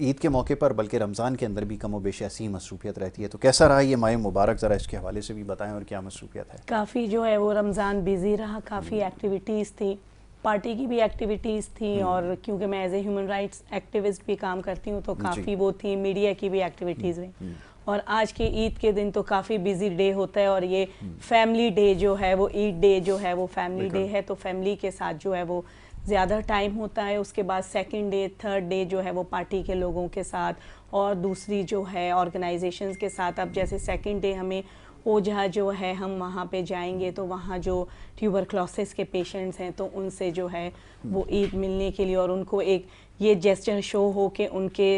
S1: ईद के मौके पर बल्कि रमज़ान के अंदर भी कम व बेश ऐसी मसरूफियत रहती है, तो कैसा रहा ये माह मुबारक, ज़रा इसके हवाले से भी बताएं और क्या मसरूफियत है।
S7: काफ़ी जो है वो रमज़ान बिज़ी रहा, काफ़ी एक्टिविटीज़ थी, पार्टी की भी एक्टिविटीज़ थी, और क्योंकि मैं as a human rights activist भी काम करती हूँ तो काफ़ी वो थी, मीडिया की भी एक्टिविटीज़ हुई। और आज के ईद के दिन तो काफ़ी बिजी डे होता है, और ये फैमिली डे जो है वो ईद डे जो है वो फैमिली डे है, तो फैमिली के साथ जो है वो ज़्यादा टाइम होता है। उसके बाद सेकंड डे, थर्ड डे जो है वो पार्टी के लोगों के साथ और दूसरी जो है ऑर्गेनाइजेशंस के साथ। अब जैसे सेकंड डे हमें ओझा जो है, हम वहाँ पे जाएंगे तो वहाँ जो ट्यूबरक्लोसिस के पेशेंट्स हैं तो उनसे जो है वो ईद मिलने के लिए, और उनको एक ये जेस्चर शो हो कि उनके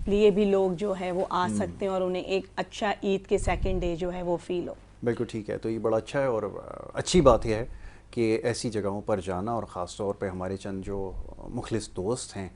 S7: लिए भी लोग जो है वो आ सकते हैं और उन्हें एक अच्छा ईद के सेकंड डे जो है वो फील हो।
S1: बिल्कुल ठीक है, तो ये बड़ा अच्छा है और अच्छी बात यह है कि ऐसी जगहों पर जाना, और ख़ास तौर पे हमारे चंद जो मुखलिस दोस्त हैं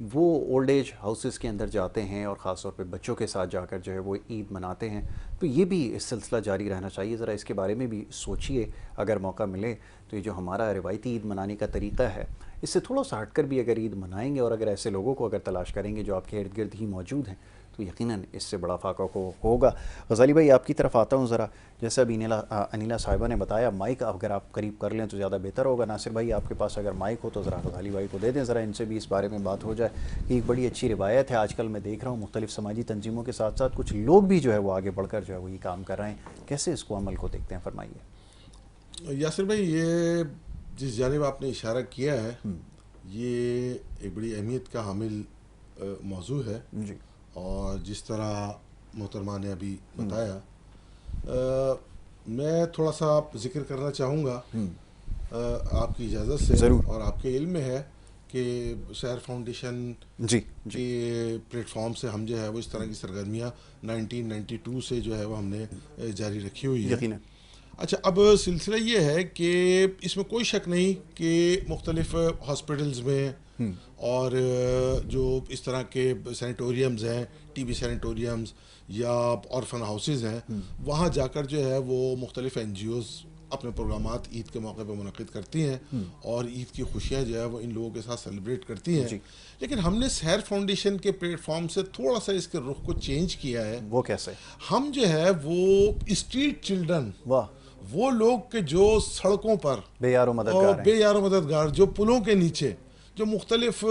S1: वो ओल्ड एज हाउसेस के अंदर जाते हैं और ख़ास तौर पे बच्चों के साथ जाकर जो है वो ईद मनाते हैं, तो ये भी इस सिलसिला जारी रहना चाहिए। ज़रा इसके बारे में भी सोचिए, अगर मौका मिले तो ये जो हमारा रिवायती ईद मनाने का तरीक़ा है, इससे थोड़ा सा हटकर भी अगर ईद मनाएंगे और अगर ऐसे लोगों को अगर तलाश करेंगे जो आपके इर्द गिर्द ही मौजूद हैं, तो यकीनन इससे बड़ा फ़ाका को होगा। गज़ाली भाई, आपकी तरफ आता हूँ ज़रा। जैसे अभी अनिला साहिबा ने बताया, माइक अगर आप करीब कर लें तो ज़्यादा बेहतर होगा। नासिर भाई, आपके पास अगर माइक हो तो ज़रा गज़ाली भाई को दे दें, ज़रा इनसे भी इस बारे में बात हो जाए कि एक बड़ी अच्छी रिवायत है। आजकल मैं देख रहा हूँ मुख्तलिफ़ समाजी तंजीमों के साथ साथ कुछ लोग भी जो है वो आगे बढ़कर जो है वो ये काम कर रहे हैं, कैसे इसको अमल को देखते हैं, फरमाइए।
S2: यासिर भाई, ये जिस जानिब आपने इशारा किया है ये एक बड़ी अहमियत का हामिल मौजू है जी। और जिस तरह मोहतरमा ने अभी बताया, मैं थोड़ा सा जिक्र करना चाहूँगा आपकी इजाज़त से। ज़रूर। और आपके इल्म में है कि सहर फाउंडेशन जी के प्लेटफॉर्म से हम जो है वो इस तरह की सरगर्मियाँ 1992 से जो है वो हमने जारी रखी हुई है। अच्छा, अब सिलसिला ये है कि इसमें कोई शक नहीं कि मुख्तलिफ हॉस्पिटल्स में और जो इस तरह के सैनिटोरियम्स हैं, टीबी सैनिटोरियम्स या ऑर्फन हाउसेस हैं, वहाँ जाकर जो है वो मुख्तलिफ NGOs अपने प्रोग्रामात ईद के मौके पर मुनक़िद करती हैं और ईद की खुशियाँ जो है वो इन लोगों के साथ सेलिब्रेट करती हैं। लेकिन हमने सैर फाउंडेशन के प्लेटफॉर्म से थोड़ा सा इसके रुख को चेंज किया है।
S1: वो कैसे?
S2: हम जो है वो स्ट्रीट चिल्ड्रन, वो लोग के जो सड़कों पर बेयारो मददगार, जो पुलों के नीचे, जो मुख्तलिफ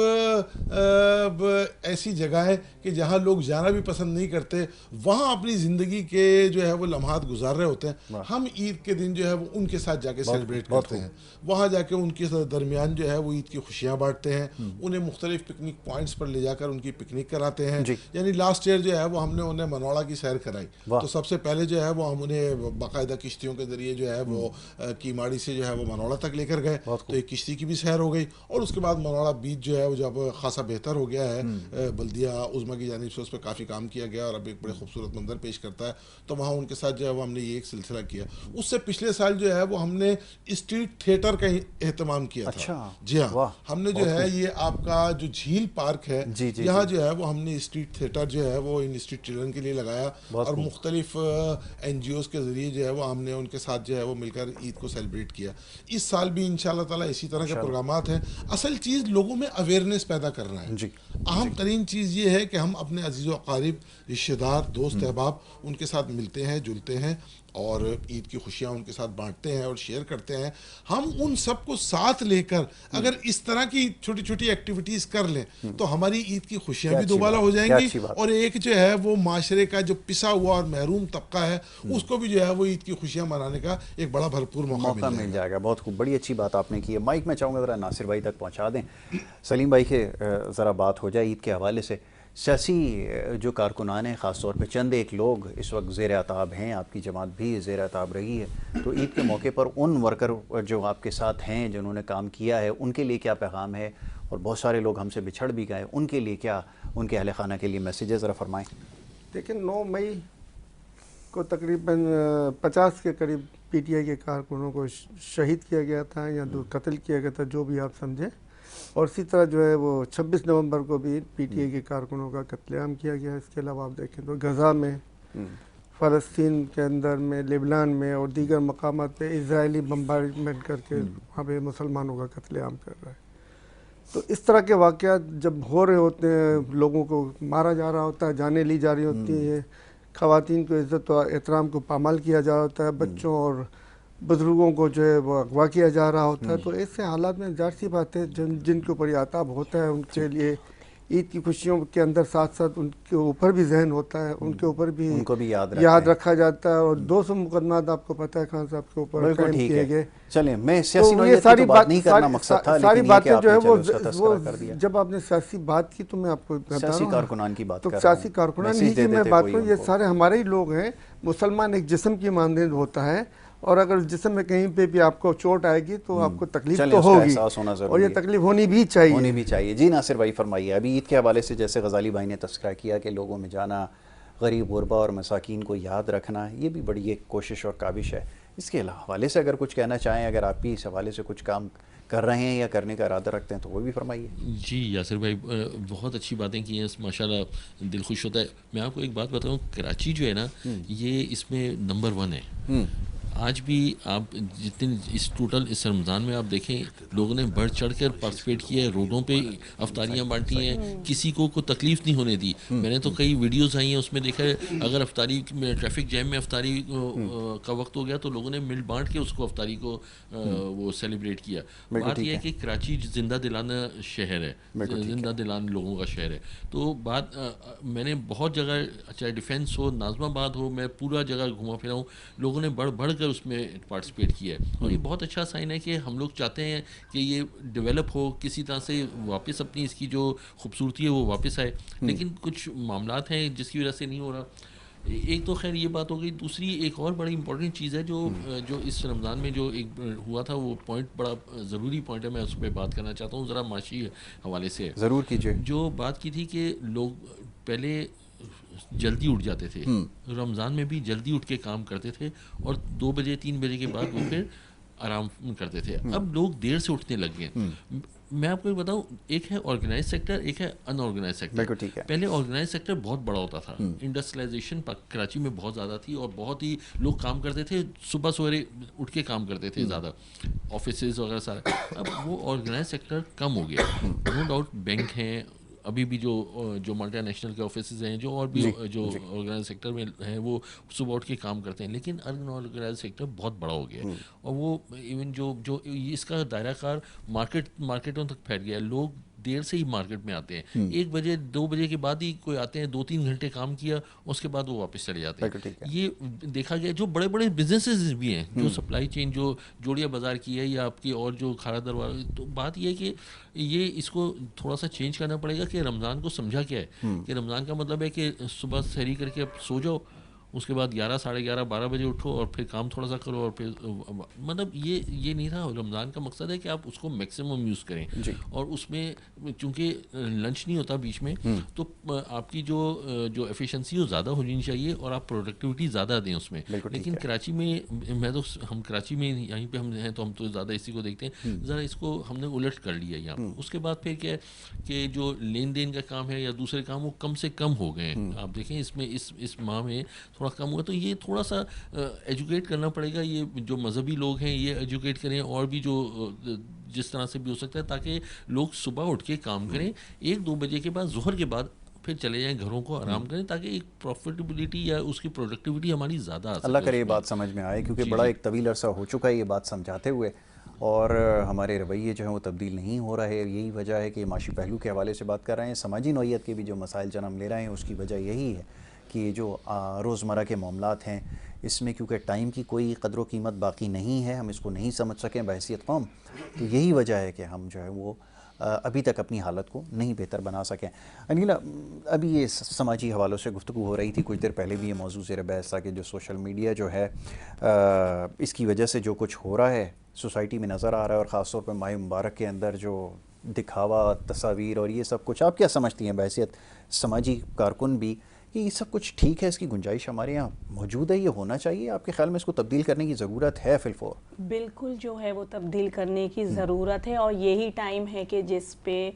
S2: ऐसी जगह है कि जहाँ लोग जाना भी पसंद नहीं करते, वहाँ अपनी ज़िंदगी के जो है वो लम्हात गुजार रहे होते हैं। हम ईद के दिन जो है वो उनके साथ जाके सेलिब्रेट करते हैं, वहाँ जाके उनके दरमियान जो है वो ईद की खुशियाँ बांटते हैं, उन्हें मुख्तलिफ पिकनिक पॉइंट्स पर ले जाकर उनकी पिकनिक कराते हैं। यानी लास्ट ईयर जो है वो हमने उन्हें मनौड़ा की सैर कराई, तो सबसे पहले जो है वो हम उन्हें बाकायदा किश्तियों के ज़रिए जो है वो कीमाड़ी से जो है वो मनौड़ा तक लेकर गए, तो एक किश्ती की भी सैर हो गई। और उसके बाद मनौड़ा बीच जो है वो जब खासा बेहतर हो गया है, बल्दिया उज़्मा की जानिब से उस पर काफ़ी काम किया गया और अब एक बड़े खूबसूरत मंजर पेश करता है, तो वहाँ उनके साथ जो है वो हमने ये एक सिलसिला किया। उससे पिछले साल जो है वो हमने स्ट्रीट थिएटर का एहतमाम किया था। जी हाँ, हमने जो है ये आपका जो झील पार्क है यहाँ जो है वो हमने स्ट्रीट थिएटर जो है वो इन स्ट्रीट चिल्ड्रन के लिए लगाया और मुख्तलिफ NGOs के ज़रिए जो है वो हमने उनके साथ जो है वो मिलकर ईद को सेलिब्रेट किया। इस साल भी इंशाअल्लाह ताला इसी तरह के प्रोग्रामात हैं। असल चीज़ लोगों में अवेयरनेस पैदा करना है। अहम तरीन चीज़ ये है कि हम अपने अजीज़ व अकारिब, रिश्तेदार, दोस्त अहबाब उनके साथ मिलते हैं, जुलते हैं और ईद की खुशियाँ उनके साथ बांटते हैं और शेयर करते हैं। हम उन सबको साथ लेकर अगर इस तरह की छोटी छोटी एक्टिविटीज़ कर लें तो हमारी ईद की खुशियाँ भी दोबारा हो जाएंगी और एक जो है वो माशरे का जो पिसा हुआ और महरूम तबका है उसको भी जो है वो ईद की खुशियाँ मनाने का एक बड़ा भरपूर मौका मिल जाएगा।
S1: बहुत खूब, बड़ी अच्छी बात आपने की है। माइक में चाहूँगा ज़रा नासिर भाई तक पहुँचा दें, सलीम भाई के ज़रा बात हो जाए ईद के हवाले से। सियासी जो कारकुनान हैं, ख़ास तौर पे चंद एक लोग इस वक्त ज़ेर अताब हैं, आपकी जमात भी ज़ेर अताब रही है, तो ईद के मौके पर उन वर्कर जो आपके साथ हैं, जिन्होंने काम किया है, उनके लिए क्या पैगाम है? और बहुत सारे लोग हमसे बिछड़ भी गए, उनके लिए क्या, उनके अहले खाना के लिए मैसेजेस ज़रा फरमाएँ।
S6: देखिए 9 मई को तकरीबन 50 के करीब PTI के कारकुनों को शहीद किया गया था या कत्ल किया गया था, जो भी आप समझें। और इसी तरह जो है वो 26 नवंबर को भी PTI के कारकुनों का कत्लेआम किया गया। इसके अलावा आप देखें तो गज़ा में, फ़लस्तीन के अंदर में, लेबनान में और दीगर मकामात पे इजरायली बम्बार्डमेंट करके वहाँ पे मुसलमानों का कत्लेआम कर रहा है। तो इस तरह के वाक़यात जब हो रहे होते हैं, लोगों को मारा जा रहा होता है, जानें ली जा रही होती हैं, ख़वातीन को इज़्ज़त और एहतराम को पामाल किया जा रहा होता है, बच्चों और बुज़ुर्गों को जो है वो अगवा किया जा रहा होता है, तो ऐसे हालात में ज़ाहिर सी बात है जिनके ऊपर ये अताब होता है उनके लिए ईद की खुशियों के अंदर साथ साथ उनके ऊपर भी जहन होता है, उनके ऊपर भी उनको भी याद रखा जाता है। और 200 मुकदमात आपको पता है खान साहब के ऊपर कायम किए गए।
S1: चलिए, मैं सियासी ये सारी बात नहीं करना मकसद था,
S6: सारी बातें जो है वो जब आपने सियासी बात की तो मैं आपको
S1: सियासी कारकुनान की बात,
S6: तो सियासी कारकुनान नहीं की मैं बात करूँ, ये सारे हमारे ही लोग हैं। मुसलमान एक जिस्म की मानंद होता है और अगर जिस्म में कहीं पे भी आपको चोट आएगी तो आपको तकलीफ तो होगी और ये तकलीफ होनी भी चाहिए।
S1: जी नासिर भाई फरमाइए। अभी ईद के हवाले से जैसे गजाली भाई ने तस्करा किया कि लोगों में जाना, गरीब गुरबा और मसाकीन को याद रखना, ये भी बड़ी एक कोशिश और काविश है। इसके हवाले से अगर कुछ कहना चाहें, अगर आप भी इस हवाले से कुछ काम कर रहे हैं या करने का इरादा रखते हैं तो वो भी फरमाइए।
S4: जी यासिर भाई, बहुत अच्छी बातें की हैं, माशाल्लाह दिल खुश होता है। मैं आपको एक बात बताऊं, कराची जो है ना ये इसमें नंबर 1 है। आज भी आप जितने इस रमज़ान में आप देखें लोगों ने बढ़ चढ़ कर पार्टिसिपेट किया है, रोडों पे अफ्तारियाँ बांटी हैं, किसी को तकलीफ़ नहीं होने दी। मैंने तो कई वीडियोस आई हैं उसमें देखा है अगर अफ्तारी में ट्रैफिक जैम में अफ्तारी का वक्त हो गया तो लोगों ने मिल बांट के उसको अफ्तारी को वो सेलिब्रेट किया। बात यह है कि कराची जिंदा दिलाना शहर है, जिंदा दिलाना लोगों का शहर है। तो बात मैंने बहुत जगह, चाहे डिफेंस हो, नाज़माबाद हो, मैं पूरा जगह घुमा फिरा हूँ, लोगों ने बढ़ बढ़ उसमें पार्टिसिपेट किया है। और ये बहुत अच्छा साइन है कि हम लोग चाहते हैं कि ये डेवलप हो, किसी तरह से वापस अपनी इसकी जो खूबसूरती है वो वापस आए। लेकिन कुछ मामलात हैं जिसकी वजह से नहीं हो रहा। एक तो खैर ये बात हो गई। दूसरी एक और बड़ी इंपॉर्टेंट चीज़ है जो इस रमज़ान में जो एक हुआ था, वो पॉइंट बड़ा ज़रूरी पॉइंट है, मैं उस पर बात करना चाहता हूँ। ज़रा माशी हवाले से
S1: ज़रूर कीजिए।
S4: जो बात की थी कि लोग पहले जल्दी उठ जाते थे, रमज़ान में भी जल्दी उठ के काम करते थे और 2 बजे 3 बजे के बाद वो फिर आराम करते थे। अब लोग देर से उठने लग गए। मैं आपको एक बताऊं, एक है ऑर्गेनाइज सेक्टर, एक है अनऑर्गेनाइज सेक्टर। पहले ऑर्गेनाइज सेक्टर बहुत बड़ा होता था, इंडस्ट्रियलाइजेशन कराची में बहुत ज़्यादा थी और बहुत ही लोग काम करते थे, सुबह सवेरे उठ के काम करते थे ज़्यादा, ऑफिसेज वगैरह सारे। अब वो ऑर्गेनाइज सेक्टर कम हो गया। नो डाउट बैंक हैं, अभी भी जो मल्टीनेशनल के ऑफिसेज हैं, जो और भी जो ऑर्गेनाइज सेक्टर में हैं, वो सुबह उठ के काम करते हैं, लेकिन अनऑर्गेनाइज सेक्टर बहुत बड़ा हो गया है। और वो इवन जो इसका दायरा कार मार्केटों तक फैल गया है। लोग देर से ही मार्केट में आते हैं, 1 बजे 2 बजे के बाद ही कोई आते हैं, 2-3 घंटे काम किया, उसके बाद वो वापस चले जाते हैं। ये देखा गया। जो बड़े बड़े बिजनेसेस भी हैं, जो सप्लाई चेन, जो जोड़िया बाजार की है या आपकी और जो खारा दरबार, तो बात ये है कि ये इसको थोड़ा सा चेंज करना पड़ेगा कि रमज़ान को समझा क्या है, कि रमज़ान का मतलब है कि सुबह सहरी करके अब सो जाओ, उसके बाद 11, साढ़े 11, 12 बजे उठो और फिर काम थोड़ा सा करो, और फिर मतलब ये नहीं था। रमज़ान का मकसद है कि आप उसको मैक्सिमम यूज़ करें, और उसमें चूँकि लंच नहीं होता बीच में, तो आपकी जो एफिशिएंसी वो ज़्यादा होनी चाहिए और आप प्रोडक्टिविटी ज़्यादा दें उसमें। लेकिन कराची में, हम कराची में यहीं पर हम हैं तो हम तो ज़्यादा इसी को देखते हैं, ज़रा इसको हमने उलट कर लिया यहाँ। उसके बाद फिर क्या है कि जो लेन देन का काम है या दूसरे काम, वो कम से कम हो गए हैं। आप देखें इसमें इस माह में थोड़ा कम हुआ, तो ये थोड़ा सा एजुकेट करना पड़ेगा। ये जो मजहबी लोग हैं ये एजुकेट करें, और भी जो जिस तरह से भी हो सकता है, ताकि लोग सुबह उठ के काम करें, 1-2 बजे के बाद, ज़ोहर के बाद फिर चले जाएं घरों को, आराम करें, ताकि एक प्रॉफिटेबिलिटी या उसकी प्रोडक्टिविटी हमारी ज़्यादा आ सके।
S1: अल्लाह करे ये बात समझ में आए, क्योंकि बड़ा एक तवील अरसा हो चुका है ये बात समझाते हुए, और हमारे रवैये जो हैं वो तब्दील नहीं हो रहा है। यही वजह है कि माशी पहलू के हवाले से बात कर रहे हैं, समाजी नौइयत के भी जो मसाइल जन्म ले रहे हैं, उसकी वजह यही है कि जो रोज़मर्रा के मामलात हैं, इसमें क्योंकि टाइम की कोई कदर व कीमत बाकी नहीं है, हम इसको नहीं समझ सकें बहैसियत कौम, तो यही वजह है कि हम जो है वो अभी तक अपनी हालत को नहीं बेहतर बना सकें। अनिला, अभी ये समाजी हवालों से गुफ्तगू हो रही थी, कुछ देर पहले भी ये मौजू ज़ेर बहस था कि जो सोशल मीडिया जो है इसकी वजह से जो कुछ हो रहा है सोसाइटी में नज़र आ रहा है, और ख़ास तौर पर माह मुबारक के अंदर जो दिखावा, तस्वीर और ये सब कुछ, आप क्या समझती हैं बहैसियत समाजी कारकुन भी कि ये सब कुछ ठीक है, इसकी गुंजाइश हमारे यहाँ मौजूद है, ये होना चाहिए? आपके ख्याल में इसको तब्दील करने की ज़रूरत है फिलफौर?
S7: बिल्कुल जो है वो तब्दील करने की ज़रूरत है, और यही टाइम है कि जिस पे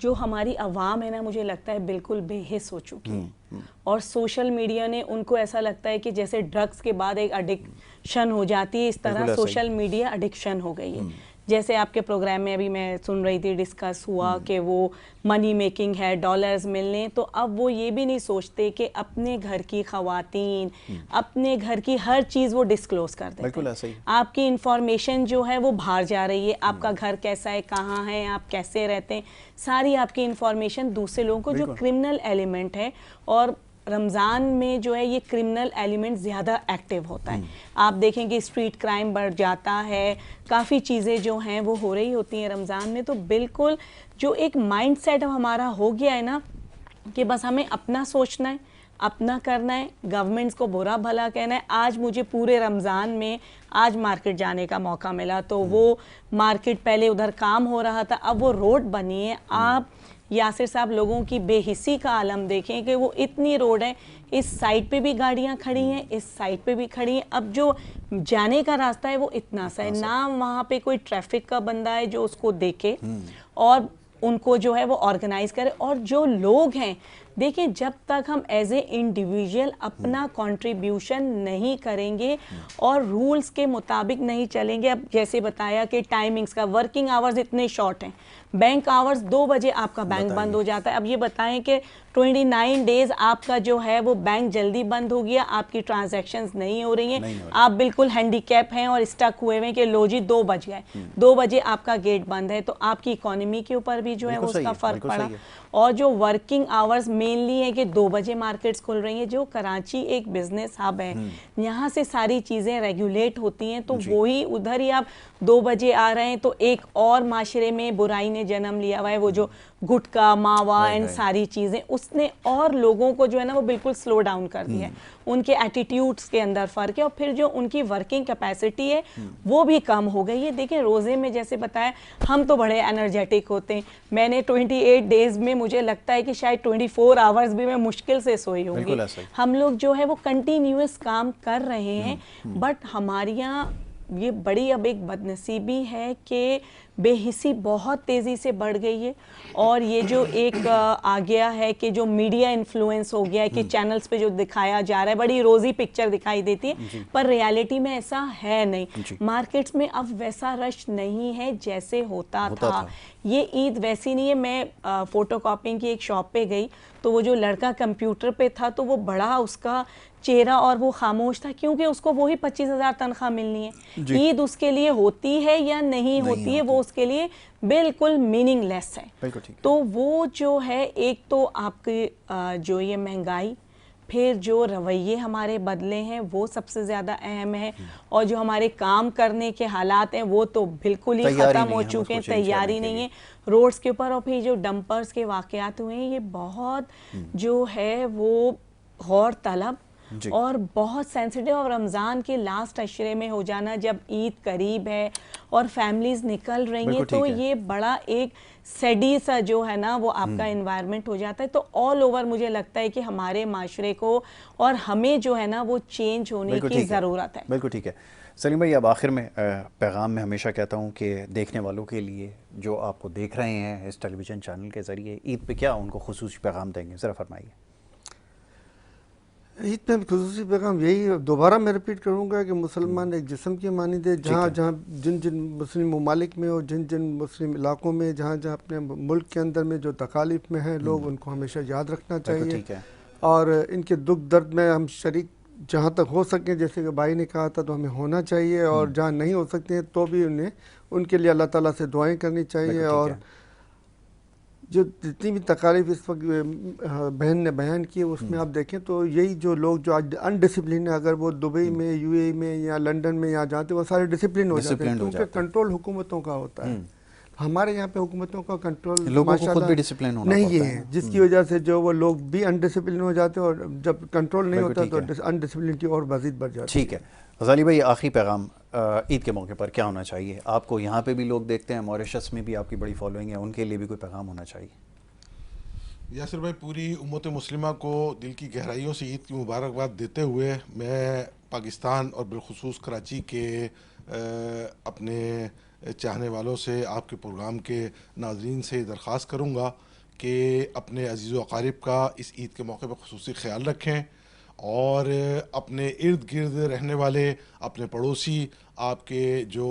S7: जो हमारी आवाम है ना, मुझे लगता है बिल्कुल बेहिस हो चुकी है। और सोशल मीडिया ने उनको ऐसा लगता है कि जैसे ड्रग्स के बाद एक एडिक्शन हो जाती है, इस तरह सोशल मीडिया एडिक्शन हो गई है। जैसे आपके प्रोग्राम में अभी मैं सुन रही थी, डिस्कस हुआ कि वो मनी मेकिंग है, डॉलर्स मिलने, तो अब वो ये भी नहीं सोचते कि अपने घर की ख़वातीन, अपने घर की हर चीज़ वो डिस्क्लोज़ कर देते हैं। आपकी इंफॉर्मेशन जो है वो बाहर जा रही है, आपका घर कैसा है, कहाँ है, आप कैसे रहते हैं, सारी आपकी इंफॉर्मेशन दूसरे लोगों को, जो क्रिमिनल एलिमेंट है। और रमज़ान में जो है ये क्रिमिनल एलिमेंट ज़्यादा एक्टिव होता है। आप देखेंगे स्ट्रीट क्राइम बढ़ जाता है, काफ़ी चीज़ें जो हैं वो हो रही होती हैं रमज़ान में। तो बिल्कुल जो एक माइंड सेट हमारा हो गया है ना कि बस हमें अपना सोचना है, अपना करना है, गवर्नमेंट्स को बुरा भला कहना है। आज मुझे पूरे रमज़ान में आज मार्केट जाने का मौका मिला, तो वो मार्केट पहले उधर काम हो रहा था, अब वो रोड बनी है। आप यासिर साहब लोगों की बेहिसी का आलम देखें कि वो इतनी रोड है, इस साइड पे भी गाड़ियां खड़ी हैं, इस साइड पे भी खड़ी हैं। अब जो जाने का रास्ता है वो इतना सा है ना, वहाँ पे कोई ट्रैफिक का बंदा है जो उसको देखे और उनको जो है वो ऑर्गेनाइज करे। और जो लोग हैं, देखिए, जब तक हम एज ए इंडिविजुअल अपना कंट्रीब्यूशन नहीं करेंगे और रूल्स के मुताबिक नहीं चलेंगे, अब जैसे बताया कि टाइमिंग्स का, वर्किंग आवर्स इतने शॉर्ट हैं, बैंक आवर्स 2 बजे आपका बैंक बंद हो जाता है। अब ये बताएं कि 29 डेज आपका जो है वो बैंक जल्दी बंद हो गया, आपकी ट्रांजैक्शंस नहीं हो रही हैं, आप बिल्कुल हैंडीकैप हैं और स्टक हुए हैं कि लो जी 2 बज गए, 2 बजे आपका गेट बंद है, तो आपकी इकोनॉमी के ऊपर भी जो है वो उसका फ़र्क पड़ा। और जो वर्किंग आवर्स मेनली है कि 2 बजे मार्केट्स खुल रही हैं, जो कराची एक बिजनेस हब है, यहाँ से सारी चीज़ें रेगुलेट होती हैं, तो वही उधर ही आप 2 बजे आ रहे हैं, तो एक और माशरे में बुराई ने जन्म लिया हुआ है, वो जो गुटखा, मावा एंड सारी चीज़ें, उसने और लोगों को जो है ना वो बिल्कुल स्लो डाउन कर दिया है। उनके एटीट्यूड्स के अंदर फ़र्क है, और फिर जो उनकी वर्किंग कैपेसिटी है वो भी कम हो गई है। देखें, रोज़े में जैसे बताया, हम तो बड़े एनर्जेटिक होते हैं। मैंने 28 डेज़ में मुझे लगता है कि शायद 24 आवर्स भी मैं मुश्किल से सोई होंगी। हम लोग जो है वो कंटिन्यूअस काम कर रहे हैं, बट हमारे यहाँ ये बड़ी अब एक बदनसीबी है कि बेहिसी बहुत तेज़ी से बढ़ गई है, और ये जो एक आ गया है कि जो मीडिया इन्फ्लुएंस हो गया है कि चैनल्स पे जो दिखाया जा रहा है बड़ी रोज़ी पिक्चर दिखाई देती है, पर रियलिटी में ऐसा है नहीं। मार्केट्स में अब वैसा रश नहीं है जैसे होता था। ये ईद वैसी नहीं है। मैं फ़ोटो कॉपिंग की एक शॉप पे गई तो वो जो लड़का कंप्यूटर पे था तो वो बड़ा उसका चेहरा और वो खामोश था, क्योंकि उसको वही 25,000 तनख्वाह मिलनी है। ईद उसके लिए होती है या नहीं होती है, वो उसके लिए बिल्कुल मीनिंगलेस है। तो वो जो है, एक तो आपकी जो ये महंगाई, फिर जो रवैये हमारे बदले हैं वो सबसे ज़्यादा अहम है, और जो हमारे काम करने के हालात हैं वो तो बिल्कुल ही ख़त्म हो चुके हैं, तैयारी नहीं है रोड्स के ऊपर। और फिर जो डंपर्स के वाक़यात हुए हैं, ये बहुत जो है वो गौर तलब और बहुत सेंसिटिव। और रमज़ान के लास्ट अशरे में हो जाना, जब ईद करीब है और फैमिलीज़ निकल रही हैं, तो ये बड़ा एक सेडी सा जो है ना वो आपका एनवायरनमेंट हो जाता है। तो ऑल ओवर मुझे लगता है कि हमारे माशरे को और हमें जो है ना वो चेंज होने की ज़रूरत है।
S1: बिल्कुल ठीक है। सलीम भाई, अब आखिर में पैगाम में हमेशा कहता हूँ कि देखने वालों के लिए जो आपको देख रहे हैं इस टेलीविज़न चैनल के ज़रिए, ईद पे क्या उनको खुसूसी पैगाम देंगे, ज़रा फरमाइए।
S6: ईद में खुसूसी पैगाम यही दोबारा मैं रिपीट करूँगा कि मुसलमान एक जिस्म की मानिंद है। जहाँ जहाँ जिन जिन मुस्लिम ममालिक में और जिन जिन मुस्लिम इलाकों में जहाँ जहाँ अपने मुल्क के अंदर में जो तकालीफ में हैं लोग, उनको हमेशा याद रखना चाहिए। और इनके दुख दर्द में हम शरीक जहाँ तक हो सकें, जैसे कि भाई ने कहा था, तो हमें होना चाहिए। और जहाँ नहीं हो सकते हैं तो भी उन्हें उनके लिए अल्लाह ताला से दुआएँ करनी चाहिए। और जो जितनी भी तकालीफ इस वक्त बहन ने बयान की है उसमें आप देखें तो यही जो लोग जो आज अनडिसिप्लिन है, अगर वो दुबई में, यूएई में या लंदन में यहाँ जाते हैं, वो सारे डिसिप्लिन हो जाते हैं, क्योंकि कंट्रोल हुकूमतों का होता है। हमारे यहाँ पे हुकूमतों का कंट्रोल
S1: लोगों को खुद भी डिसिप्लिन होना
S6: नहीं है, जिसकी वजह से जो वो लोग भी अनडिसिप्लिन हो जाते हैं, और जब कंट्रोल नहीं होता तो अनडिसिप्लिनिटी और मज़ीद बढ़ जाती है।
S1: ठीक है गज़ाली भाई, आखिरी पैगाम ईद के मौके पर क्या होना चाहिए? आपको यहाँ पे भी लोग देखते हैं, मॉरिशस में भी आपकी बड़ी फॉलोइंग है, उनके लिए भी कोई पैगाम होना चाहिए?
S2: यासिर भाई, पूरी उम्मत मुस्लिमा को दिल की गहराइयों से ईद की मुबारकबाद देते हुए मैं पाकिस्तान और बिलखुसूस कराची के अपने चाहने वालों से, आपके प्रोग्राम के नाज़रीन से दरख्वास्त करूँगा कि अपने अजीज़ व अक़ारिब का इस ईद के मौके पर खुसूसी ख्याल रखें, और अपने इर्द गिर्द रहने वाले अपने पड़ोसी, आपके जो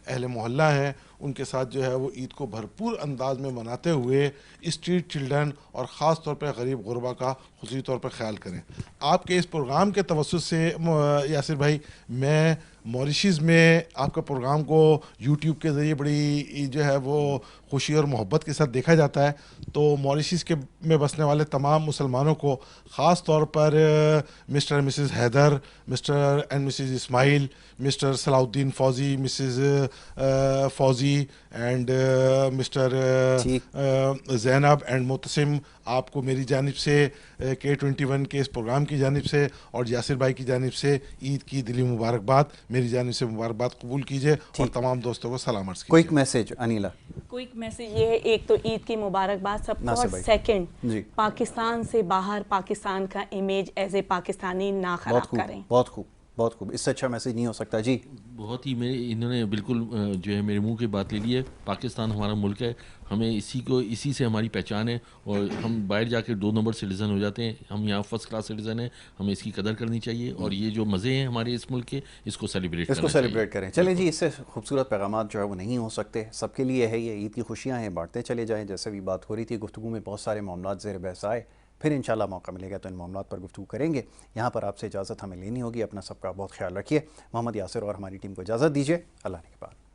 S2: अहले मोहल्ला हैं, उनके साथ जो है वो ईद को भरपूर अंदाज में मनाते हुए स्ट्रीट चिल्ड्रन और ख़ास तौर पर गरीब गुरबा का खुसूसी तौर पर ख्याल करें। आपके इस प्रोग्राम के तवज्जुह से यासिर भाई, मैं मॉरिशस में आपका प्रोग्राम को यूट्यूब के ज़रिए बड़ी जो है वो खुशी और मोहब्बत के साथ देखा जाता है। तो मॉरिशस के में बसने वाले तमाम मुसलमानों को, ख़ास तौर पर mister and missus Haider, mister and missus Ismail, mister Salahuddin Fauji, missus Fauji and mister Zainab and Mutasim, आपको मेरी जानिब से K21 के इस प्रोग्राम की जानिब से और यासिर भाई की जानिब से ईद की दिली मुबारकबाद, मेरी जानिब से मुबारकबाद कबूल कीजिए और तमाम दोस्तों को सलाम अर्ज़ कीजिए।
S1: Quick message Anila.
S7: Quick message ये है, एक तो ईद की मुबारकबाद सबको, और सेकंड पाकिस्तान से बाहर पाकिस्तान का इमेज एज ए पाकिस्तानी ना खराब करें।
S1: बहुत खूब, बहुत खूब, इससे अच्छा मैसेज नहीं हो सकता जी।
S4: बहुत ही इन्होंने बिल्कुल जो है मेरे मुंह की बात ले ली है। पाकिस्तान हमारा मुल्क है, हमें इसी से हमारी पहचान है, और हम बाहर जाकर 2 नंबर सिटीज़न हो जाते हैं। हम यहाँ फर्स्ट क्लास सिटीज़न हैं, हमें इसकी कदर करनी चाहिए, और ये जो मज़े हैं हमारे इस मुल्क के, इसको सेलिब्रेट
S1: करें। चलें जी, इससे खूबसूरत पैगाम जो है वो नहीं हो सकते, सबके लिए है ये, ईद की खुशियाँ हैं, बांटते चले जाएँ। जैसे भी बात हो रही थी, गुफ्तगू में बहुत सारे मामलात ज़ेर बहस आए, फिर इंशाल्लाह मौका मिलेगा तो इन मामलात पर गुफ्तगू करेंगे। यहाँ पर आपसे इजाज़त हमें लेनी होगी। अपना सबका बहुत ख्याल रखिए। मोहम्मद यासिर और हमारी टीम को इजाज़त दीजिए। अल्लाह ने के बाद।